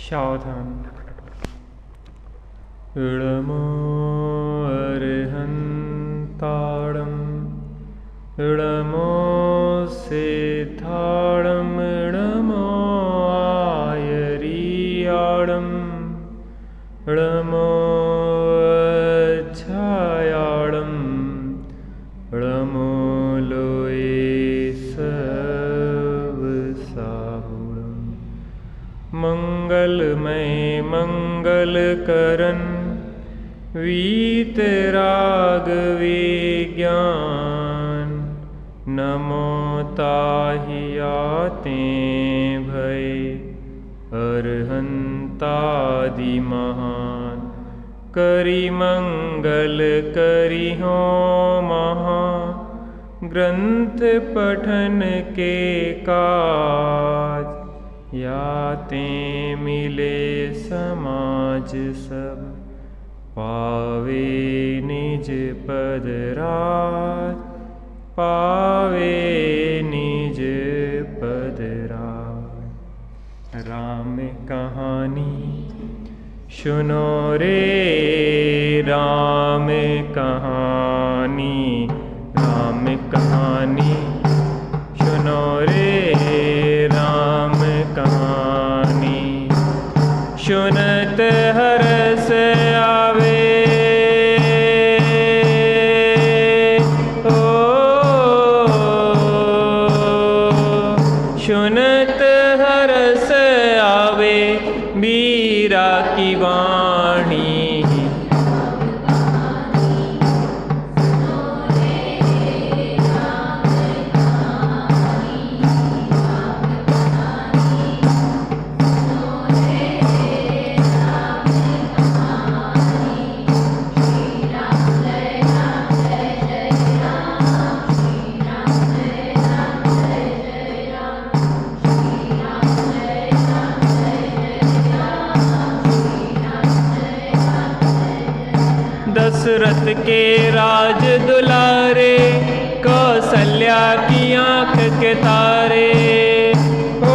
सावधान। इळमो अर्हन्ताडम् इळमो सिद्धाडम् इळमो आयरियाडम् इळमो अज्जायाडम् इळमो लोये सबसाहुडम्। मंगलमय मंगल करन वीतराग विज्ञान नमो ताहियाते भय अरहंतादि महान। करी मंगल करी हो महा ग्रंथ पठन के काज याते मिले समाज सब पावे निज पद राज पावे निज पद राज। राम कहानी सुनो रे राम कहानी राम कहानी सुनो रे राम कहानी। सुनत हरस आवे ओ सुनत हरस आवे बीरा की वाणी। दशरथ के राज दुलारे कौशल्या की आंख के तारे ओ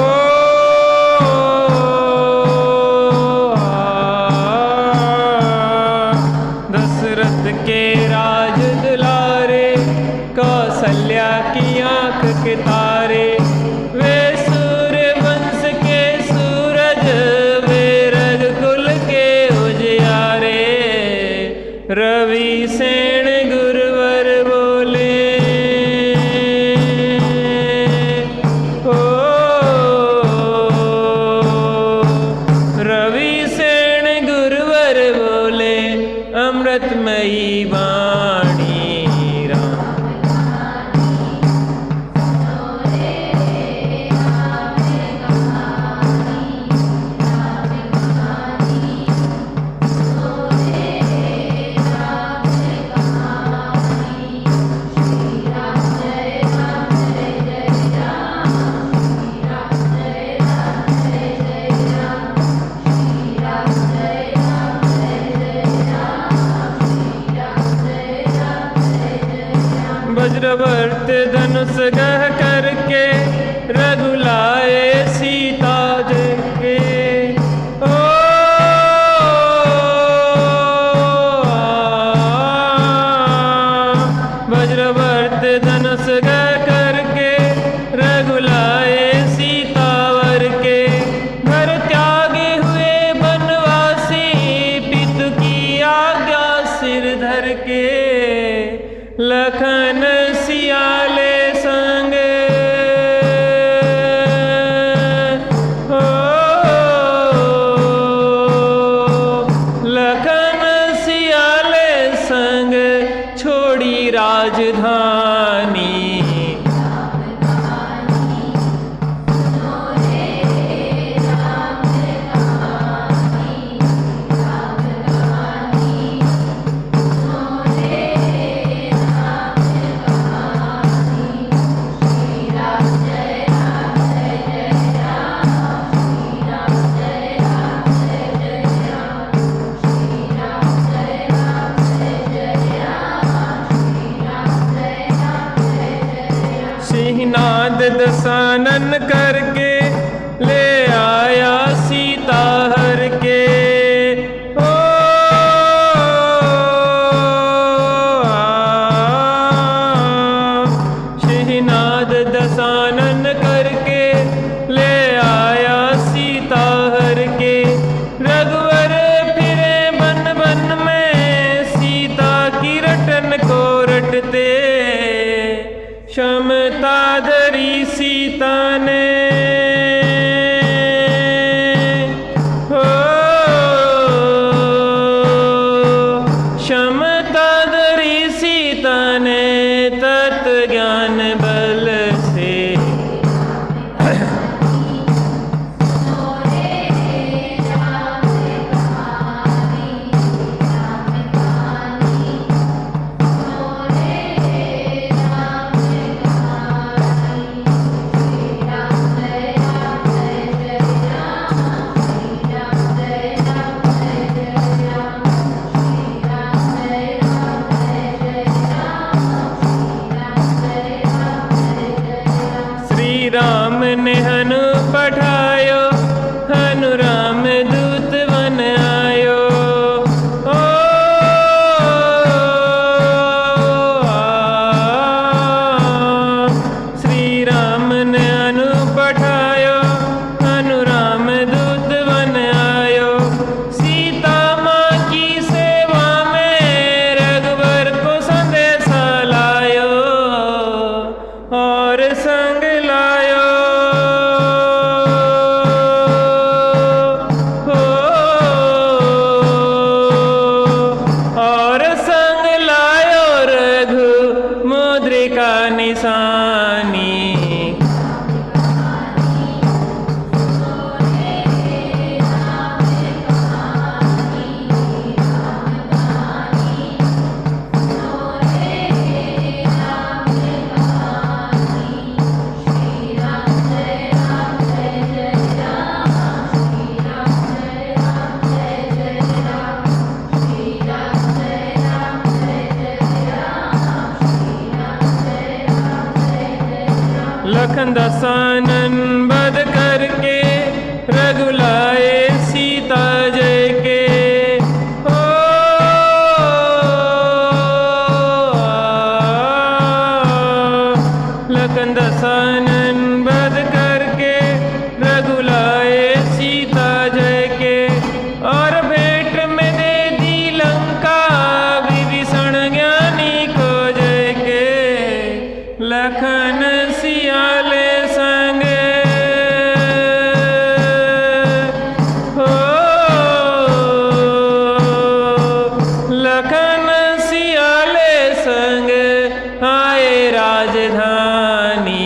दशरथ के राज दुलारे कौशल्या की आंख के तारे। वे सूर्य वंश के सूरज वे रघुकुल के उजियारे। रवि सेन गुरुवर बोले ओ रवि सेन गुरुवर बोले अमृतमयी वाणी। वज्रवर्त धनुष गह करके रघुलाए सीता के ओ वज्रवर्त धनुष गह करके रघुलाए सीतावर के। घर त्यागे हुए बनवासी पितु की आज्ञा सिर धर के। लखन सियाले संग हो लखन सियाले संग छोड़ी राजधानी। सिंहनाद दशानन करके ले आया सीता लखन दसानन बध करके रघुलाए सीता जय के। हो लखन दसानन बध करके रघुलाए सीता जय के। और भेंट में दे दी लंका विभीषण ज्ञानी को जय के। लखन सियाले संग हो लखन सियाले संग आए राजधानी।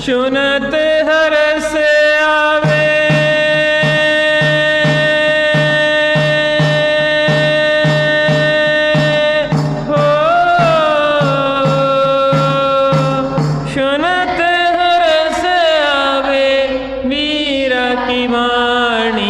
सुनत हरस आवे हो सुनत हरस आवे वीरा की वाणी।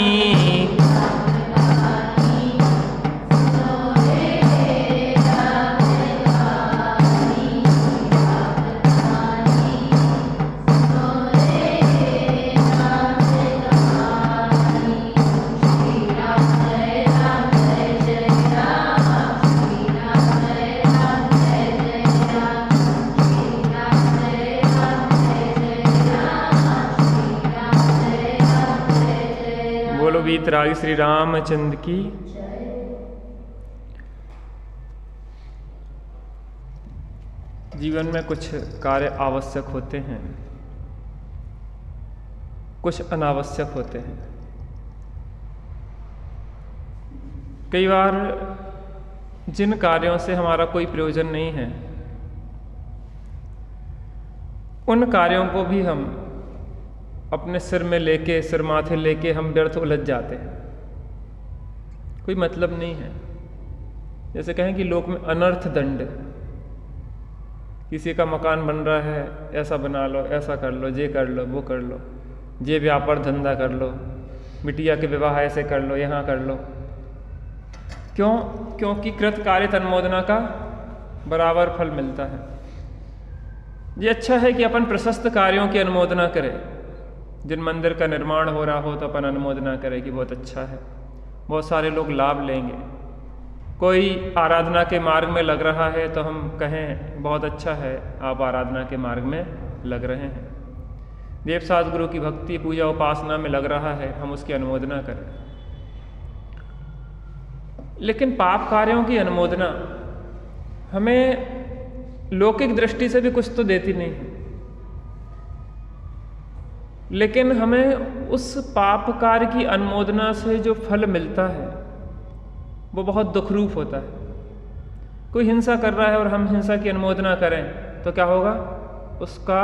बोलो वीतराग श्री रामचंद्र की। जीवन में कुछ कार्य आवश्यक होते हैं, कुछ अनावश्यक होते हैं। कई बार जिन कार्यों से हमारा कोई प्रयोजन नहीं है, उन कार्यों को भी हम अपने सिर में लेके, सिर माथे लेके हम व्यर्थ उलझ जाते हैं। कोई मतलब नहीं है। जैसे कहें कि लोक में अनर्थ दंड, किसी का मकान बन रहा है, ऐसा बना लो, ऐसा कर लो, ये कर लो, वो कर लो, ये व्यापार धंधा कर लो, बिटिया के विवाह ऐसे कर लो, यहाँ कर लो। क्यों? क्योंकि कृत कार्य तन्मोदना का बराबर फल मिलता है। ये अच्छा है कि अपन प्रशस्त कार्यों की अनुमोदना करें। जिन मंदिर का निर्माण हो रहा हो तो अपन अनुमोदना करें कि बहुत अच्छा है, बहुत सारे लोग लाभ लेंगे। कोई आराधना के मार्ग में लग रहा है तो हम कहें बहुत अच्छा है, आप आराधना के मार्ग में लग रहे हैं। देवसाद गुरु की भक्ति पूजा उपासना में लग रहा है, हम उसकी अनुमोदना करें। लेकिन पाप कार्यों की अनुमोदना हमें लौकिक दृष्टि से भी कुछ तो देती नहीं है, लेकिन हमें उस पाप कार्य की अनुमोदना से जो फल मिलता है वो बहुत दुखरूप होता है। कोई हिंसा कर रहा है और हम हिंसा की अनुमोदना करें तो क्या होगा? उसका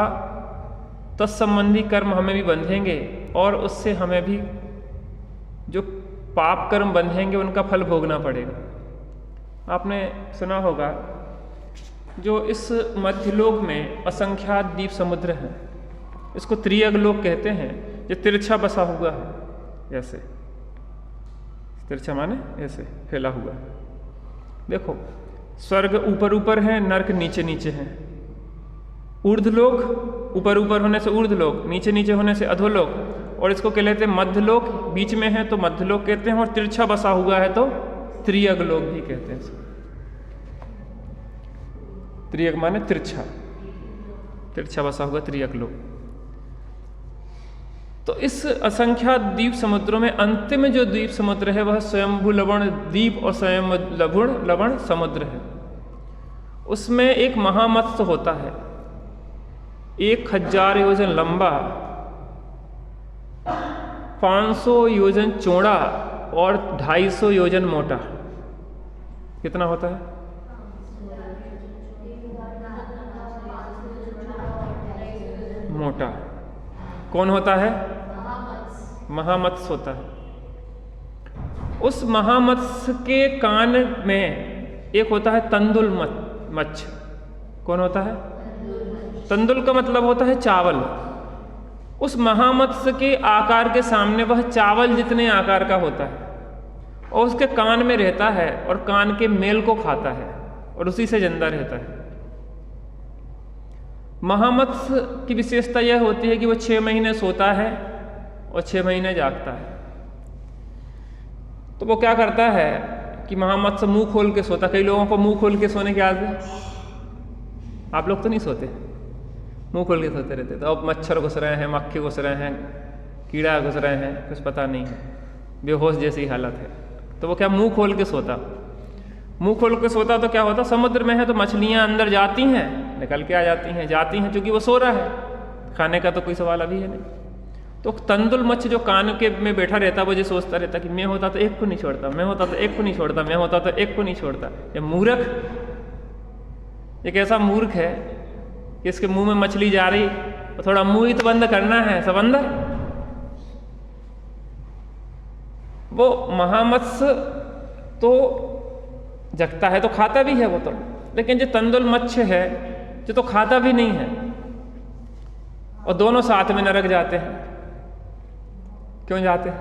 तत्संबंधी कर्म हमें भी बंधेंगे और उससे हमें भी जो पाप कर्म बंधेंगे उनका फल भोगना पड़ेगा। आपने सुना होगा जो इस मध्यलोक में असंख्यात द्वीप समुद्र हैं, इसको त्रियग लोक कहते हैं। ये तिरछा बसा हुआ है, ऐसे तिरछा माने ऐसे फैला हुआ है। देखो, स्वर्ग ऊपर ऊपर है, नरक नीचे नीचे है। ऊर्ध्वलोक ऊपर ऊपर होने से ऊर्ध्वलोक, नीचे नीचे होने से अधोलोक, और इसको कह लेते हैं मध्यलोक। बीच में है तो मध्यलोक कहते हैं, और तिरछा बसा हुआ है तो त्रियग लोक भी कहते हैं इसको। त्रियग माने तिरछा, तिरछा बसा हुआ त्रियग लोक। तो इस असंख्यात द्वीप समुद्रों में अंतिम जो द्वीप समुद्र है वह स्वयंभू लवण द्वीप और स्वयं लवण समुद्र है। उसमें एक महामत्स्य होता है, 1000 योजन लंबा, 500 योजन चौड़ा और 250 योजन मोटा। कितना होता है? मोटा। कौन होता है? महामत्स्य होता है। उस महामत्स्य के कान में एक होता है तंदुल मच्छ। कौन होता है? तंदुल का मतलब होता है चावल, उस महामत्स्य के आकार के सामने वह चावल जितने आकार का होता है और उसके कान में रहता है और कान के मेल को खाता है और उसी से जिंदा रहता है। महामत्स्य की विशेषता यह होती है कि वह 6 महीने सोता है और 6 महीने जागता है। तो वो क्या करता है कि महामत्स्य मुंह खोल के सोता। कई लोगों को मुंह खोल के सोने की आदत है, आप लोग तो नहीं सोते, मुंह खोल के सोते रहते। तो अब मच्छर घुस रहे हैं, मक्खी घुस रहे हैं, कीड़ा घुस रहे हैं, कुछ पता नहीं है, बेहोश जैसी हालत है। तो वो क्या मुंह खोल के सोता। मुंह खोल के सोता तो क्या होता, समुद्र में है तो मछलियां अंदर जाती हैं, निकल के आ जाती हैं, जाती हैं, क्योंकि वो सो रहा है, खाने का तो कोई सवाल अभी है नहीं। तो तंदुल मच्छ जो कान के में बैठा रहता, वो जो सोचता रहता कि मैं होता तो एक को नहीं छोड़ता, मैं होता तो एक को नहीं छोड़ता, मैं होता तो एक को नहीं छोड़ता। ये मूर्ख, एक ऐसा मूर्ख है कि इसके मुंह में मछली जा रही तो थोड़ा मुंह ही तो बंद करना है, सब अंदर। वो महामत्स्य तो जगता है तो खाता भी है वो तो, लेकिन जो तंदुल मत्स्य है जो तो खाता भी नहीं है, और दोनों साथ में नरक जाते हैं। क्यों जाते हैं?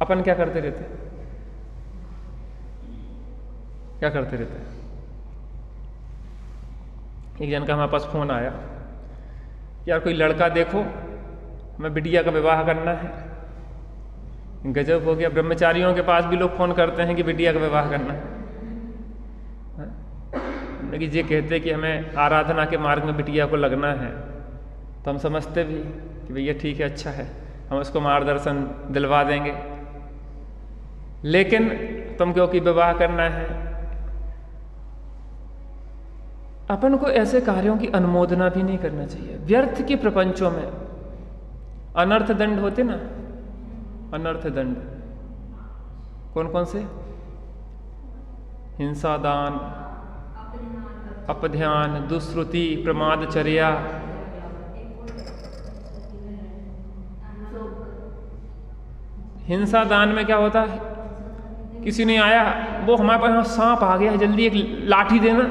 अपन क्या करते रहते, क्या करते रहते। एक जन का हमारे पास फोन आया, यार कोई लड़का देखो, हमें बिटिया का विवाह करना है। गजब हो गया, ब्रह्मचारियों के पास भी लोग फोन करते हैं कि बिटिया का विवाह करना है। कि ये कहते कि हमें आराधना के मार्ग में बिटिया को लगना है, तो हम समझते भी कि भैया ठीक है, अच्छा है, हम उसको मार्गदर्शन दिलवा देंगे। लेकिन तुम क्योंकि विवाह करना है, अपन को ऐसे कार्यों की अनुमोदना भी नहीं करना चाहिए। व्यर्थ के प्रपंचों में अनर्थ दंड होते ना, अनर्थ दंड कौन कौन से? हिंसा दान, अपध्यान, दुष्श्रुति, प्रमादचर्या, हिंसा दान में क्या होता है, किसी ने आया, वो हमारे पास सांप आ गया, जल्दी एक लाठी देना,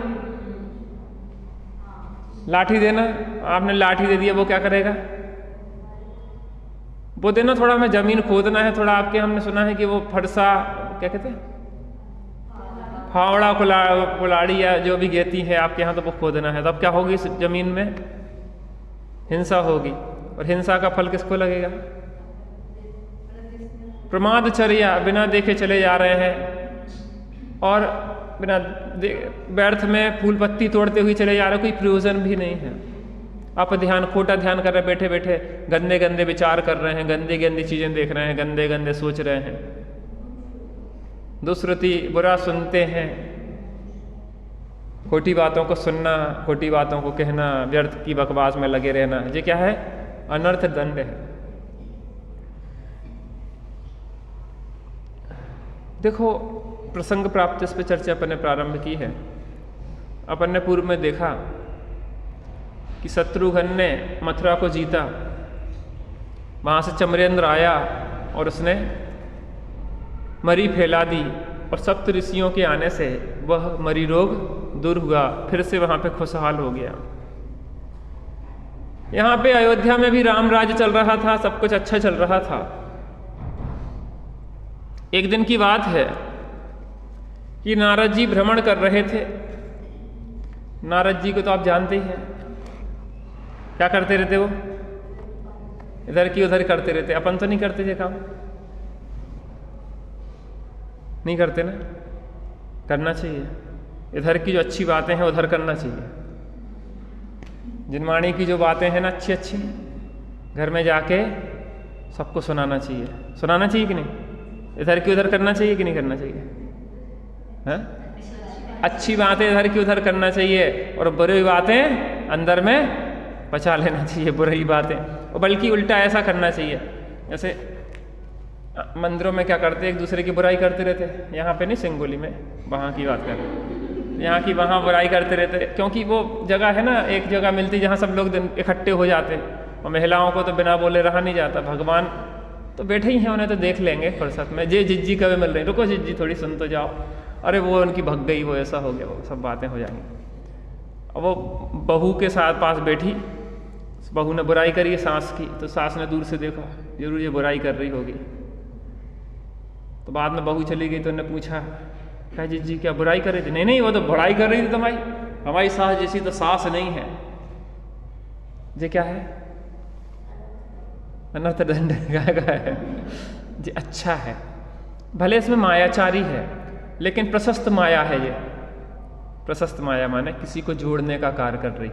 लाठी देना। आपने लाठी दे दिया, वो क्या करेगा? वो देना, थोड़ा हमें जमीन खोदना है, थोड़ा आपके हमने सुना है कि वो फरसा क्या कहते हैं, फावड़ा कुलाड़ी या जो भी गेती है आपके यहाँ, तो वो खोदना है। तो अब क्या होगी इस जमीन में? हिंसा होगी, और हिंसा का फल किसको लगेगा? प्रमादचर्या, बिना देखे चले जा रहे हैं और बिना व्यर्थ में फूल पत्ती तोड़ते हुए चले जा रहे, कोई प्रयोजन भी नहीं है। आप ध्यान, खोटा ध्यान कर रहे, बैठे बैठे गंदे गंदे विचार कर रहे हैं, गंदी गंदी चीजें देख रहे हैं, गंदे गंदे सोच रहे हैं, दुष्श्रुति, बुरा सुनते हैं, खोटी बातों को सुनना, खोटी बातों को कहना, व्यर्थ की बकवास में लगे रहना, ये क्या है? अनर्थ दंड है। देखो, प्रसंग प्राप्त इस पर चर्चा अपन ने प्रारंभ की है। अपन ने पूर्व में देखा कि शत्रुघ्न ने मथुरा को जीता, वहाँ से चमरेंद्र आया और उसने मरी फैला दी, और सप्त ऋषियों के आने से वह मरी रोग दूर हुआ, फिर से वहाँ पे खुशहाल हो गया। यहाँ पे अयोध्या में भी राम राज्य चल रहा था, सब कुछ अच्छा चल रहा था। एक दिन की बात है कि नारद जी भ्रमण कर रहे थे। नारद जी को तो आप जानते ही हैं, क्या करते रहते वो? इधर की उधर करते रहते। अपन तो नहीं करते ये काम, नहीं करते ना, करना चाहिए। इधर की जो अच्छी बातें हैं उधर करना चाहिए। जिनवाणी की जो बातें हैं ना अच्छी अच्छी, घर में जाके सबको सुनाना चाहिए। सुनाना चाहिए कि नहीं? इधर की उधर करना चाहिए कि नहीं करना चाहिए? है? अच्छी बातें इधर की उधर करना चाहिए, और बुरी बातें अंदर में पचा लेना चाहिए, बुरी बातें। और बल्कि उल्टा ऐसा करना चाहिए, जैसे मंदिरों में क्या करते, एक दूसरे की बुराई करते रहते। यहाँ पे नहीं, सिंगोली में, वहाँ की बात करें, यहाँ की वहाँ बुराई करते रहते, क्योंकि वो जगह है ना, एक जगह मिलती जहाँ सब लोग इकट्ठे हो जाते हैं, और महिलाओं को तो बिना बोले रहा नहीं जाता। भगवान तो बैठे ही हैं, उन्हें तो देख लेंगे फुर्सत में। जे जिज्जी कभी मिल रही, रुको जिज्जी थोड़ी सुन तो जाओ, अरे वो उनकी भग गई, वो ऐसा हो गया, वो सब बातें हो जाएंगी। अब वो बहू के साथ पास बैठी, बहू ने बुराई करी सास की, तो सास ने दूर से देखा जरूर ये बुराई कर रही होगी। तो बाद में बहू चली गई तो उन्होंने पूछा, कहा जी क्या बुराई कर रही थी? नहीं नहीं, वो तो बुराई कर रही थी तुम्हारी, हमारी सास जैसी तो सास नहीं है। ये क्या है? अनर्थ दंड का है जी। अच्छा है, भले इसमें मायाचारी है लेकिन प्रशस्त माया है। ये प्रशस्त माया माने किसी को जोड़ने का कार्य कर रही।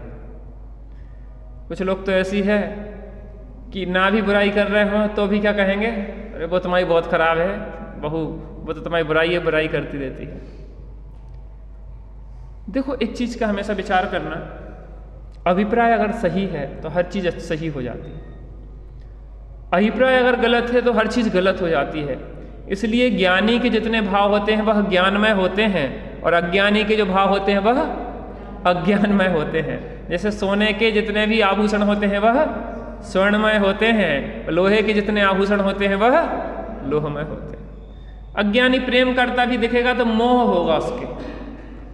कुछ लोग तो ऐसी है कि ना भी बुराई कर रहे हो तो भी क्या कहेंगे, अरे वो तुम्हारी बहुत खराब है बहू, वो तो तुम्हारी बुराई है, बुराई करती रहती है। देखो एक चीज का हमेशा विचार करना, अभिप्राय अगर सही है तो हर चीज सही हो जाती है, अभिप्राय अगर गलत है तो हर चीज गलत हो जाती है। इसलिए ज्ञानी के जितने भाव होते हैं वह ज्ञानमय होते हैं, और अज्ञानी के जो भाव होते हैं वह अज्ञानमय होते हैं। जैसे सोने के जितने भी आभूषण होते हैं वह स्वर्णमय होते हैं, लोहे के जितने आभूषण होते हैं वह लोहमय होते हैं। अज्ञानी प्रेम करता भी दिखेगा तो मोह होगा उसके,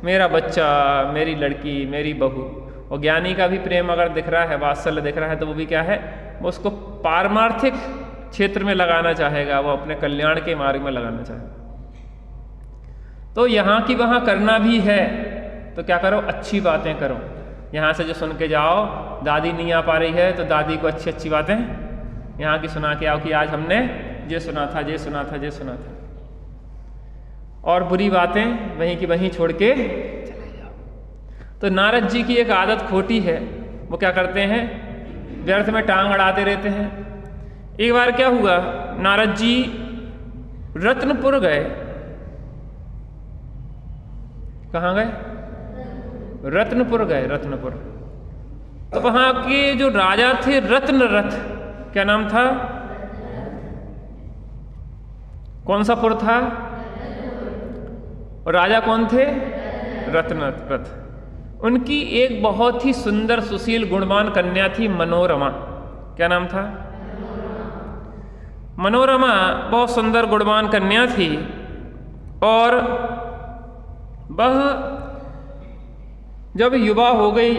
मेरा बच्चा, मेरी लड़की, मेरी बहू। और ज्ञानी का भी प्रेम अगर दिख रहा है, वात्सल्य दिख रहा है, तो वो भी क्या है, वो उसको पारमार्थिक क्षेत्र में लगाना चाहेगा, वो अपने कल्याण के मार्ग में लगाना चाहेगा। तो यहाँ की वहाँ करना भी है तो क्या करो, अच्छी बातें करो। यहाँ से जो सुन के जाओ, दादी नहीं आ पा रही है तो दादी को अच्छी अच्छी बातें यहाँ की सुना के आओ कि आज हमने ये सुना था, ये सुना था, ये सुना था। और बुरी बातें वहीं की वहीं छोड़ के चले जाओ। तो नारद जी की एक आदत खोटी है, वो क्या करते हैं, व्यर्थ में टांग अड़ाते रहते हैं। एक बार क्या हुआ, नारद जी रत्नपुर गए। कहाँ गए? रत्नपुर गए, रत्नपुर। तो वहां के जो राजा थे रत्न रथ, क्या नाम था, कौन सा पुर था, और राजा कौन थे, रत्न रथ। उनकी एक बहुत ही सुंदर सुशील गुणवान कन्या थी, मनोरमा। क्या नाम था? मनोरमा बहुत सुंदर गुणवान कन्या थी, और वह जब युवा हो गई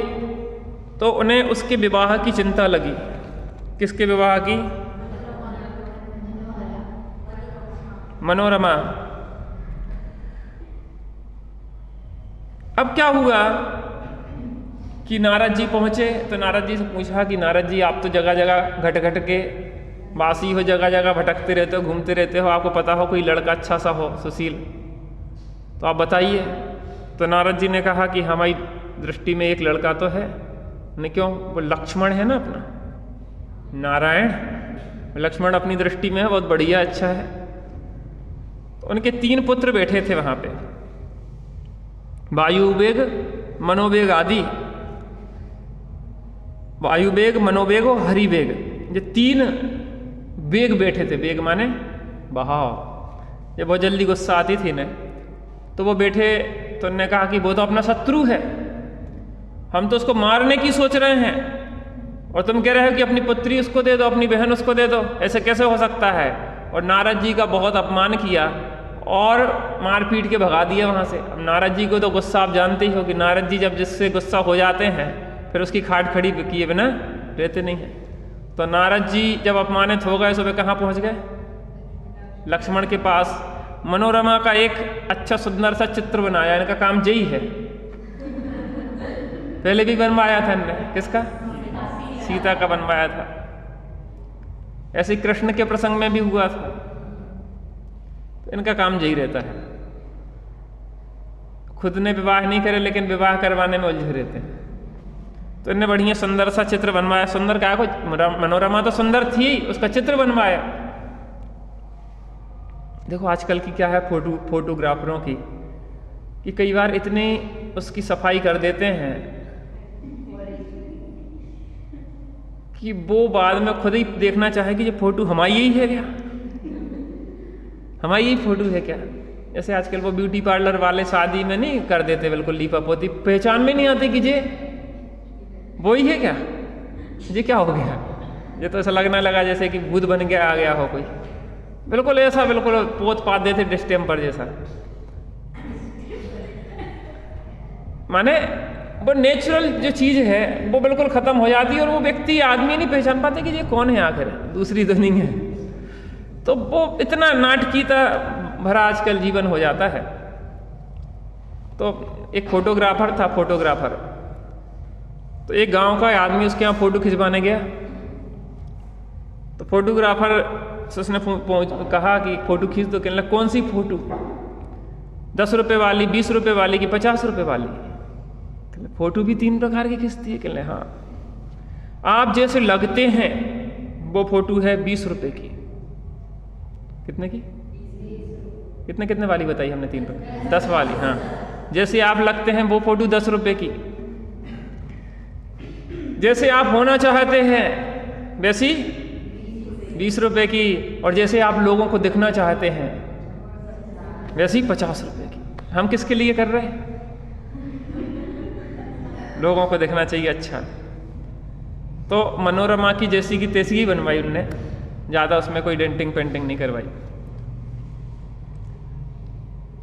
तो उन्हें उसके विवाह की चिंता लगी। किसके विवाह की? मनोरमा। अब क्या हुआ कि नारद जी पहुंचे तो नारद जी से पूछा कि नारद जी आप तो जगह जगह घट घट के वासी हो, जगह जगह भटकते रहते हो, घूमते रहते हो, आपको पता हो कोई लड़का अच्छा सा हो सुशील, तो आप बताइए। तो नारद जी ने कहा कि हमारी दृष्टि में एक लड़का तो है। नहीं क्यों? वो लक्ष्मण है ना अपना, नारायण लक्ष्मण अपनी दृष्टि में है, बहुत बढ़िया, अच्छा है। तो उनके 3 पुत्र बैठे थे वहां पे, वायुवेग, मनोवेग आदि। वायुवेग, मनोवेग और हरिवेग, ये 3 वेग बैठे थे। वेग माने बहाव। जब बहुत जल्दी गुस्सा आती थी ना तो वो बैठे, तो उन्होंने कहा कि वो तो अपना शत्रु है, हम तो उसको मारने की सोच रहे हैं, और तुम कह रहे हो कि अपनी पुत्री उसको दे दो, अपनी बहन उसको दे दो, ऐसे कैसे हो सकता है। और नारद जी का बहुत अपमान किया और मार पीट के भगा दिया वहाँ से। अब नारद जी को तो गुस्सा आप जानते ही हो कि नारद जी जब जिससे गुस्सा हो जाते हैं फिर उसकी खाट खड़ी किए बिना रहते नहीं हैं। तो नारद जी जब अपमानित हो गए, सुबह कहाँ पहुँच गए? लक्ष्मण के पास। मनोरमा का एक अच्छा सुंदर सा चित्र बनाया, इनका काम यही है। पहले भी बनवाया था इनने, किसका? सीता का बनवाया था। ऐसे कृष्ण के प्रसंग में भी हुआ था। तो इनका काम यही रहता है, खुद ने विवाह नहीं करे लेकिन विवाह करवाने में उलझे रहते हैं। तो इनने बढ़िया सुंदर सा चित्र बनवाया। सुंदर क्या को, मनोरमा तो सुंदर थी, उसका चित्र बनवाया। देखो आजकल की क्या है फोटोग्राफरों की, कि कई बार इतनी उसकी सफाई कर देते हैं कि वो बाद में खुद ही देखना चाहे कि ये फोटो हमारी ही है क्या, हमारी ही फोटो है क्या। जैसे आजकल वो ब्यूटी पार्लर वाले शादी में नहीं कर देते बिल्कुल लीपा पोती, पहचान में नहीं आती कि ये वो ही है क्या, ये क्या हो गया। ये तो ऐसा लगने लगा जैसे कि भूत बन के आ गया हो कोई, बिल्कुल ऐसा, बिल्कुल पोत पात देते डिस्टेम्पर जैसा। माने वो नेचुरल जो चीज़ है वो बिल्कुल ख़त्म हो जाती है और वो व्यक्ति आदमी नहीं पहचान पाते कि ये कौन है आखिर, दूसरी तो नहीं है। तो वो इतना नाटकीयता भरा आजकल जीवन हो जाता है। तो एक फोटोग्राफर था, फोटोग्राफर, तो एक गांव का आदमी उसके यहाँ फ़ोटो खिंचवाने गया। तो फोटोग्राफर से उसने कहा कि फ़ोटो खींच दो। कहने लगा कौन सी फ़ोटो, 10 रुपये वाली, 20 रुपये वाली कि 50 रुपये वाली? फ़ोटो भी 3 प्रकार की खींचती है। कहने हाँ, आप जैसे लगते हैं वो फ़ोटो है 20 रुपये की। कितने की? कितने वाली बताई हमने? 3 प्रकार, 10 वाली। हाँ, जैसे आप लगते हैं वो फ़ोटो 10 रुपये की। जैसे आप होना चाहते हैं वैसी 20 रुपये की, और जैसे आप लोगों को दिखना चाहते हैं वैसी 50 रुपये की। हम किसके लिए कर रहे हैं? लोगों को दिखना चाहिए अच्छा। तो मनोरमा की जैसी की तैसी ही बनवाई उनने, ज़्यादा उसमें कोई डेंटिंग पेंटिंग नहीं करवाई।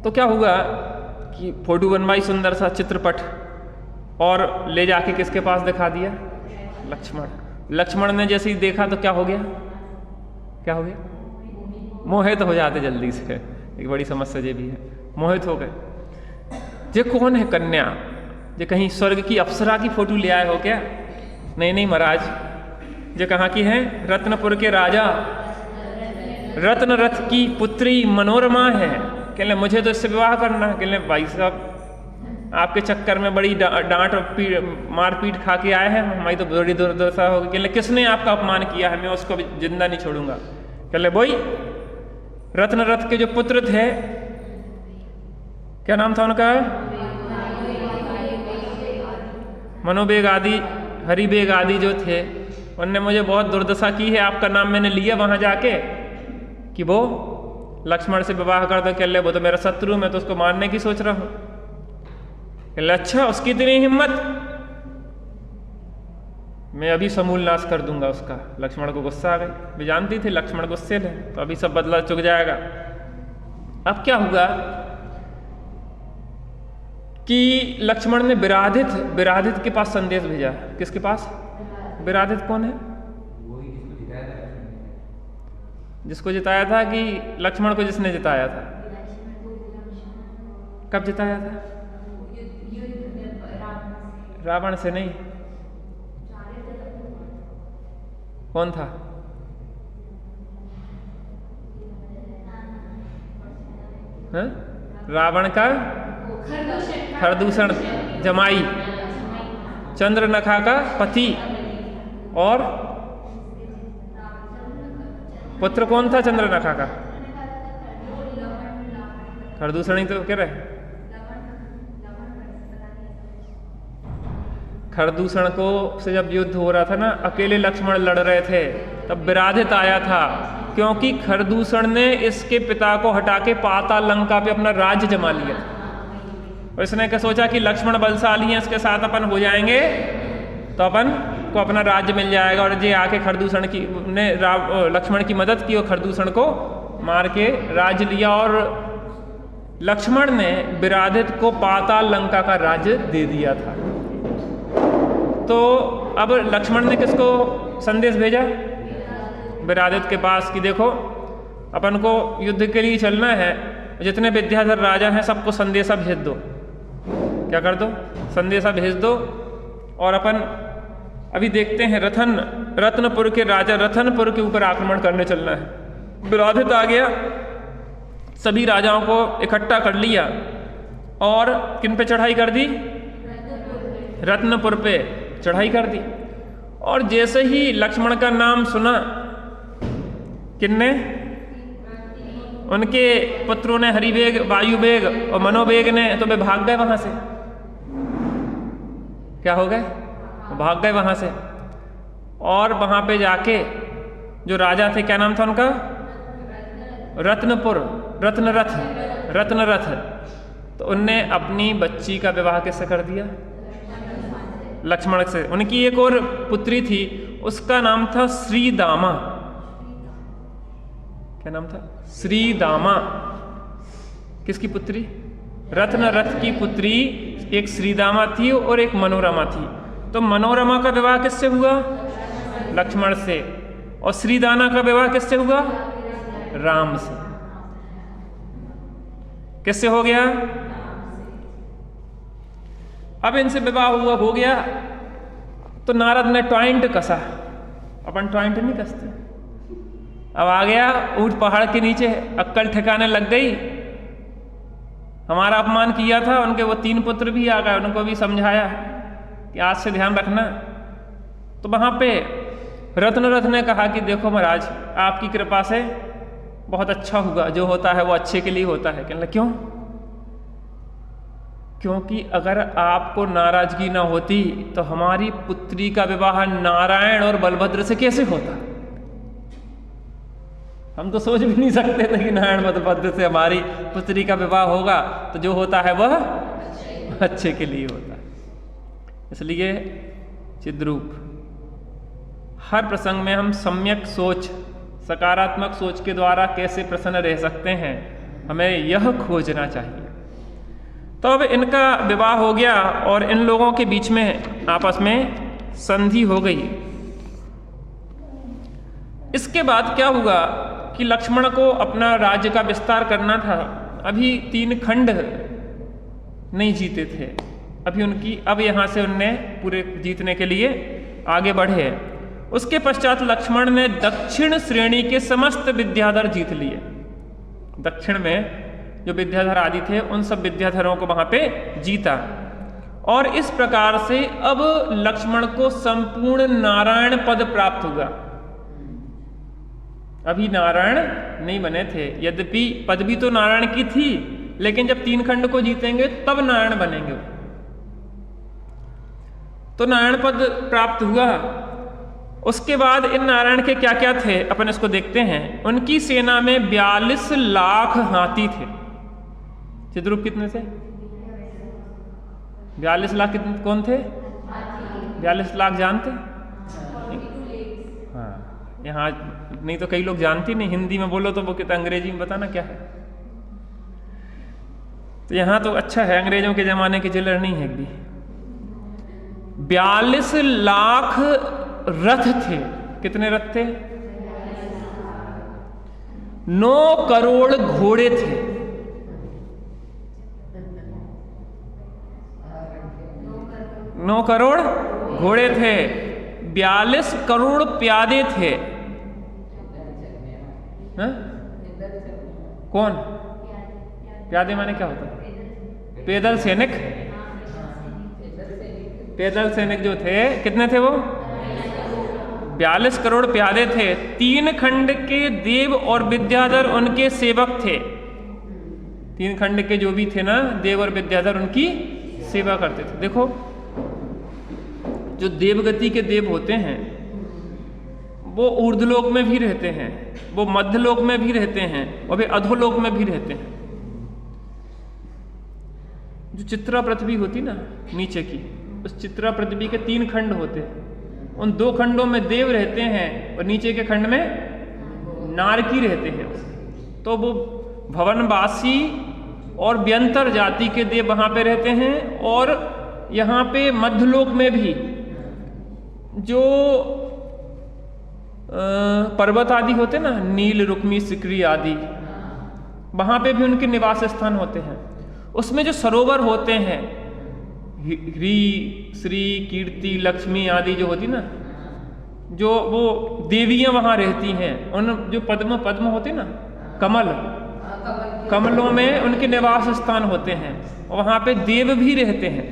तो क्या हुआ कि फोटो बनवाई सुंदर सा चित्रपट, और ले जाके किसके पास दिखा दिया? लक्ष्मण ने जैसे ही देखा तो क्या हो गया? क्या हो गया? मोहित हो जाते जल्दी से। एक बड़ी समस्या ये भी है, मोहित हो गए। ये कौन है कन्या? ये कहीं स्वर्ग की अप्सरा की फोटो ले आए हो क्या? नहीं महाराज, ये कहाँ की है? रत्नपुर के राजा रत्न रथ की पुत्री मनोरमा है। कहले मुझे तो इससे विवाह करना है। कहले भाई साहब, आपके चक्कर में बड़ी डांट और मारपीट खा के आए हैं, हमारी तो बड़ी दुर्दशा होगी। कहले किसने आपका अपमान किया है? मैं उसको भी जिंदा नहीं छोड़ूंगा। कहले वही रत्न रथ के जो पुत्र थे, क्या नाम था उनका? मनोवेग आदि, हरिवेग आदि जो थे, उनने मुझे बहुत दुर्दशा की है। आपका नाम मैंने लिया वहां जाके कि वो लक्ष्मण से विवाह कर दो। कहले वो तो मेरा शत्रु, मैं तो उसको मारने की सोच रहा हूं। कहले अच्छा, उसकी इतनी हिम्मत? मैं अभी समूल नाश कर दूंगा उसका। लक्ष्मण को गुस्सा आ गई, वे जानती थी लक्ष्मण गुस्से है, तो अभी सब बदला चुक जाएगा। अब क्या हुआ कि लक्ष्मण ने विराधित के पास संदेश भेजा। किसके पास? विराधित कौन है? जिसको जिताया था कि लक्ष्मण को जिसने जिताया था? कब जिताया था? रावण से नहीं। कौन था? हाँ? रावण का खरदूषण जमाई, चंद्रनखा का पति, और पुत्र कौन था चंद्रनखा का? खरदूषण ही तो कह रहे। खरदूषण को से जब युद्ध हो रहा था ना, अकेले लक्ष्मण लड़ रहे थे, तब विराधित आया था, क्योंकि खरदूषण ने इसके पिता को हटा के पाताल लंका पे अपना राज्य जमा लिया। और इसने क्या सोचा कि लक्ष्मण बलशाली हैं, इसके साथ अपन हो जाएंगे तो अपन को अपना राज्य मिल जाएगा। और ये आके खरदूषण की ने लक्ष्मण की मदद की और खरदूषण को मार के राज्य लिया। और लक्ष्मण ने विराधित को पाताल लंका का राज्य दे दिया था। तो अब लक्ष्मण ने किसको संदेश भेजा? विराधित के पास कि देखो, अपन को युद्ध के लिए चलना है, जितने विद्याधर राजा हैं सबको संदेशा भेज दो। क्या कर दो? संदेशा भेज दो। और अपन अभी देखते हैं, रत्नपुर के राजा रतनपुर के ऊपर आक्रमण करने चलना है। विराधित आ गया, सभी राजाओं को इकट्ठा कर लिया और किन पे चढ़ाई कर दी? रत्नपुर पे चढ़ाई कर दी। और जैसे ही लक्ष्मण का नाम सुना, किन्ने? उनके पुत्रों ने, हरिवेग, वायुवेग और मनोवेग ने, तो वे भाग गए वहां से। क्या हो गए? भाग गए वहां से। और वहां पे जाके जो राजा थे, क्या नाम था उनका? रत्नपुर, रत्नरथ। तो उनने अपनी बच्ची का विवाह किससे कर दिया? लक्ष्मण से। उनकी एक और पुत्री थी, उसका नाम था श्रीदामा। क्या नाम था? श्रीदामा। किसकी पुत्री? रत्न रथ की पुत्री एक श्रीदामा थी और एक मनोरमा थी। तो मनोरमा का विवाह किससे हुआ? लक्ष्मण से। और श्रीदाना का विवाह किससे हुआ? राम से। किससे हो गया? अब इनसे विवाह हुआ, हो गया, तो नारद ने टॉइंट कसा। अपन टॉइंट नहीं कसते। अब आ गया ऊंट पहाड़ के नीचे, अक्कल ठिकाने लग गई। हमारा अपमान किया था, उनके वो 3 पुत्र भी आ गए, उनको भी समझाया कि आज से ध्यान रखना। तो वहां पे रत्न ने कहा कि देखो महाराज, आपकी कृपा से बहुत अच्छा हुआ, जो होता है वो अच्छे के लिए होता है। कहने लगे क्यों? क्योंकि अगर आपको नाराजगी ना होती तो हमारी पुत्री का विवाह नारायण और बलभद्र से कैसे होता? हम तो सोच भी नहीं सकते थे कि नारायण बलभद्र से हमारी पुत्री का विवाह होगा। तो जो होता है वह अच्छे के लिए होता है। इसलिए चिद्रूप, हर प्रसंग में हम सम्यक सोच, सकारात्मक सोच के द्वारा कैसे प्रसन्न रह सकते हैं, हमें यह खोजना चाहिए। तो अब इनका विवाह हो गया और इन लोगों के बीच में आपस में संधि हो गई। इसके बाद क्या हुआ कि लक्ष्मण को अपना राज्य का विस्तार करना था। अभी 3 खंड नहीं जीते थे अभी अब यहाँ से उनने पूरे जीतने के लिए आगे बढ़े। उसके पश्चात लक्ष्मण ने दक्षिण श्रेणी के समस्त विद्याधर जीत लिए। दक्षिण में जो विद्याधर आदि थे उन सब विद्याधरों को वहां पे जीता। और इस प्रकार से अब लक्ष्मण को संपूर्ण नारायण पद प्राप्त हुआ। अभी नारायण नहीं बने थे, यद्यपि पदवी तो नारायण की थी, लेकिन जब 3 खंड को जीतेंगे तब नारायण बनेंगे। तो नारायण पद प्राप्त हुआ। उसके बाद इन नारायण के क्या क्या थे अपन इसको देखते हैं। उनकी सेना में 42 लाख हाथी थे। चिद्रूप कितने थे? 42 लाख कितने कौन थे? 42 लाख जानते? हाँ, यहाँ नहीं तो कई लोग जानते नहीं, हिंदी में बोलो तो वो कहते अंग्रेजी में बताना क्या है। तो यहाँ तो अच्छा है, अंग्रेजों के जमाने की चिल्लर नहीं है भी। 42 लाख रथ थे। कितने रथ थे? 9 करोड़ घोड़े थे। 9 करोड़ घोड़े थे। 42 करोड़ प्यादे थे। हा? कौन? प्यादे माने क्या होता है? पैदल सैनिक। पैदल सैनिक जो थे कितने थे वो? 42 करोड़ प्यादे थे। 3 खंड के देव और विद्याधर उनके सेवक थे। 3 खंड के जो भी थे ना देव और विद्याधर उनकी सेवा करते थे। देखो जो देवगति के देव होते हैं वो ऊर्ध्वलोक में भी रहते हैं, वो मध्यलोक में भी रहते हैं और वे अधोलोक में भी रहते हैं। जो चित्रा पृथ्वी होती ना नीचे की, उस चित्रा पृथ्वी के 3 खंड होते हैं। उन 2 खंडों में देव रहते हैं और नीचे के खंड में नारकी रहते हैं। तो वो भवनवासी और व्यंतर जाति के देव वहां पे रहते हैं। और यहाँ पे मध्यलोक में भी जो पर्वत आदि होते ना, नील, रुक्मी, सिकरी आदि, वहां पे भी उनके निवास स्थान होते हैं। उसमें जो सरोवर होते हैं, ह्री, श्री, कीर्ति, लक्ष्मी आदि जो होती ना, जो वो देवियां वहां रहती हैं। उन जो पद्म होते ना, कमलों में उनके निवास स्थान होते हैं। और वहां पे देव भी रहते हैं।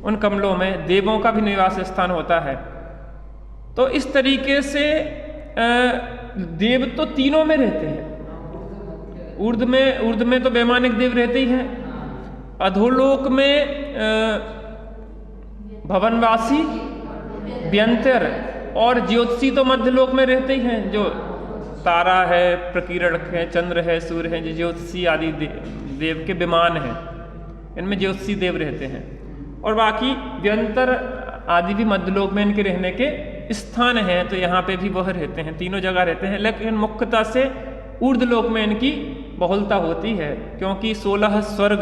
उन कमलों में देवों का भी निवास स्थान होता है। तो इस तरीके से देव तो तीनों में रहते हैं। ऊर्ध्व में तो वैमानिक देव रहते ही हैं। अधोलोक में भवनवासी, व्यंतर और ज्योतिषी तो मध्यलोक में रहते ही हैं। जो तारा है, प्रकीर्णक है, चंद्र है, सूर्य है, जो ज्योतिषी आदि देव के विमान हैं, इनमें ज्योतिषी देव रहते हैं। और बाकी व्यंतर आदि भी मध्यलोक में इनके रहने के स्थान हैं। तो यहाँ पे भी वह रहते हैं, तीनों जगह रहते हैं। लेकिन मुख्यतः से ऊर्ध्वलोक में इनकी बहुलता होती है, क्योंकि 16 स्वर्ग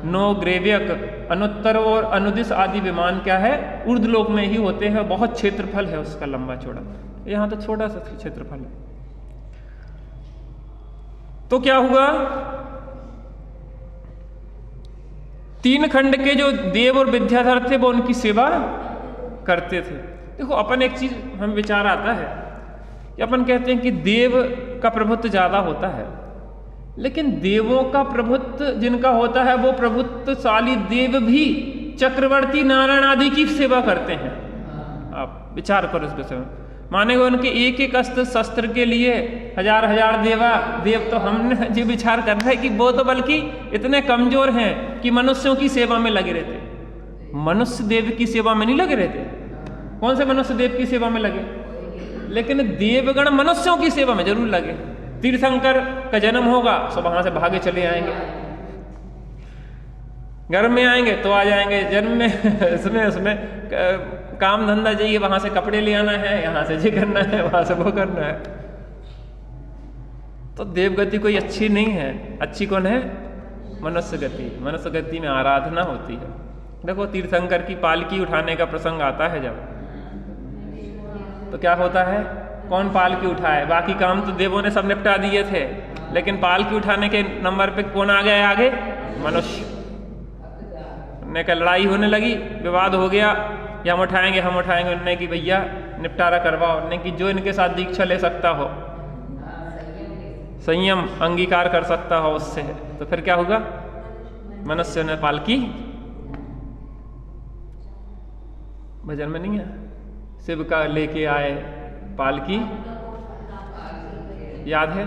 नो ग्रेव्यक, अनुत्तर और अनुदिश आदि विमान क्या है, ऊर्ध्वलोक में ही होते हैं। बहुत क्षेत्रफल है उसका लंबा चौड़ा, यहाँ तो छोटा सा क्षेत्रफल है। तो क्या हुआ, 3 खंड के जो देव और विद्याधर थे वो उनकी सेवा करते थे। देखो अपन एक चीज हम विचार आता है कि अपन कहते हैं कि देव का प्रभुत्व ज्यादा होता है, लेकिन देवों का प्रभुत्व जिनका होता है वो प्रभुत्वशाली देव भी चक्रवर्ती नारायण आदि की सेवा करते हैं। आप विचार करो इस विषय में। मानेगा उनके एक एक अस्त्र शस्त्र के लिए हजार हजार देव, तो हमने जो विचार कर रहे हैं कि वो तो बल्कि इतने कमजोर हैं कि मनुष्यों की सेवा में लगे रहते। मनुष्य देव की सेवा में नहीं लगे रहते। कौन से मनुष्य देव की सेवा में लगे, लेकिन देवगण मनुष्यों की सेवा में जरूर लगे। तीर्थंकर का जन्म होगा तो वहां से भागे चले आएंगे, घर में आएंगे तो आ जाएंगे, जन्म में उसमें काम धंधा चाहिए, वहां से कपड़े ले आना है, यहाँ से ये करना है, वहां से वो करना है। तो देवगति कोई अच्छी नहीं है, अच्छी कौन है, मनुष्य गति। मनुष्य गति में आराधना होती है। देखो तीर्थंकर की पालकी उठाने का प्रसंग आता है जब, तो क्या होता है, कौन पालकी उठाए, बाकी काम तो देवों ने सब निपटा दिए थे, लेकिन पालकी उठाने के नंबर पे कौन आ गया आगे, मनुष्य ने का लड़ाई होने लगी, विवाद हो गया, या हम उठाएंगे उन्होंने कि भैया निपटारा करवाओ, उन्होंने कि जो इनके साथ दीक्षा ले सकता हो, संयम अंगीकार कर सकता हो उससे, तो फिर क्या होगा, मनुष्य ने पालकी, भजन में नहीं है, शिव का लेके आए पालकी, याद है?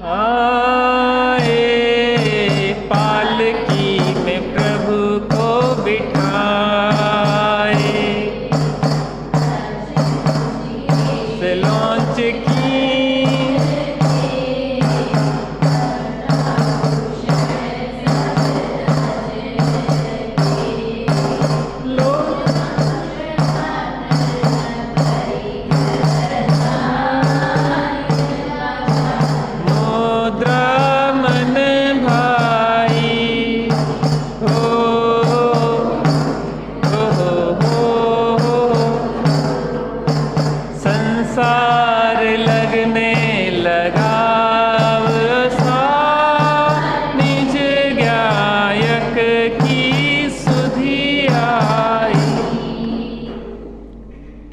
आए पालकी में प्रभु को बिठाए, से लॉन्च की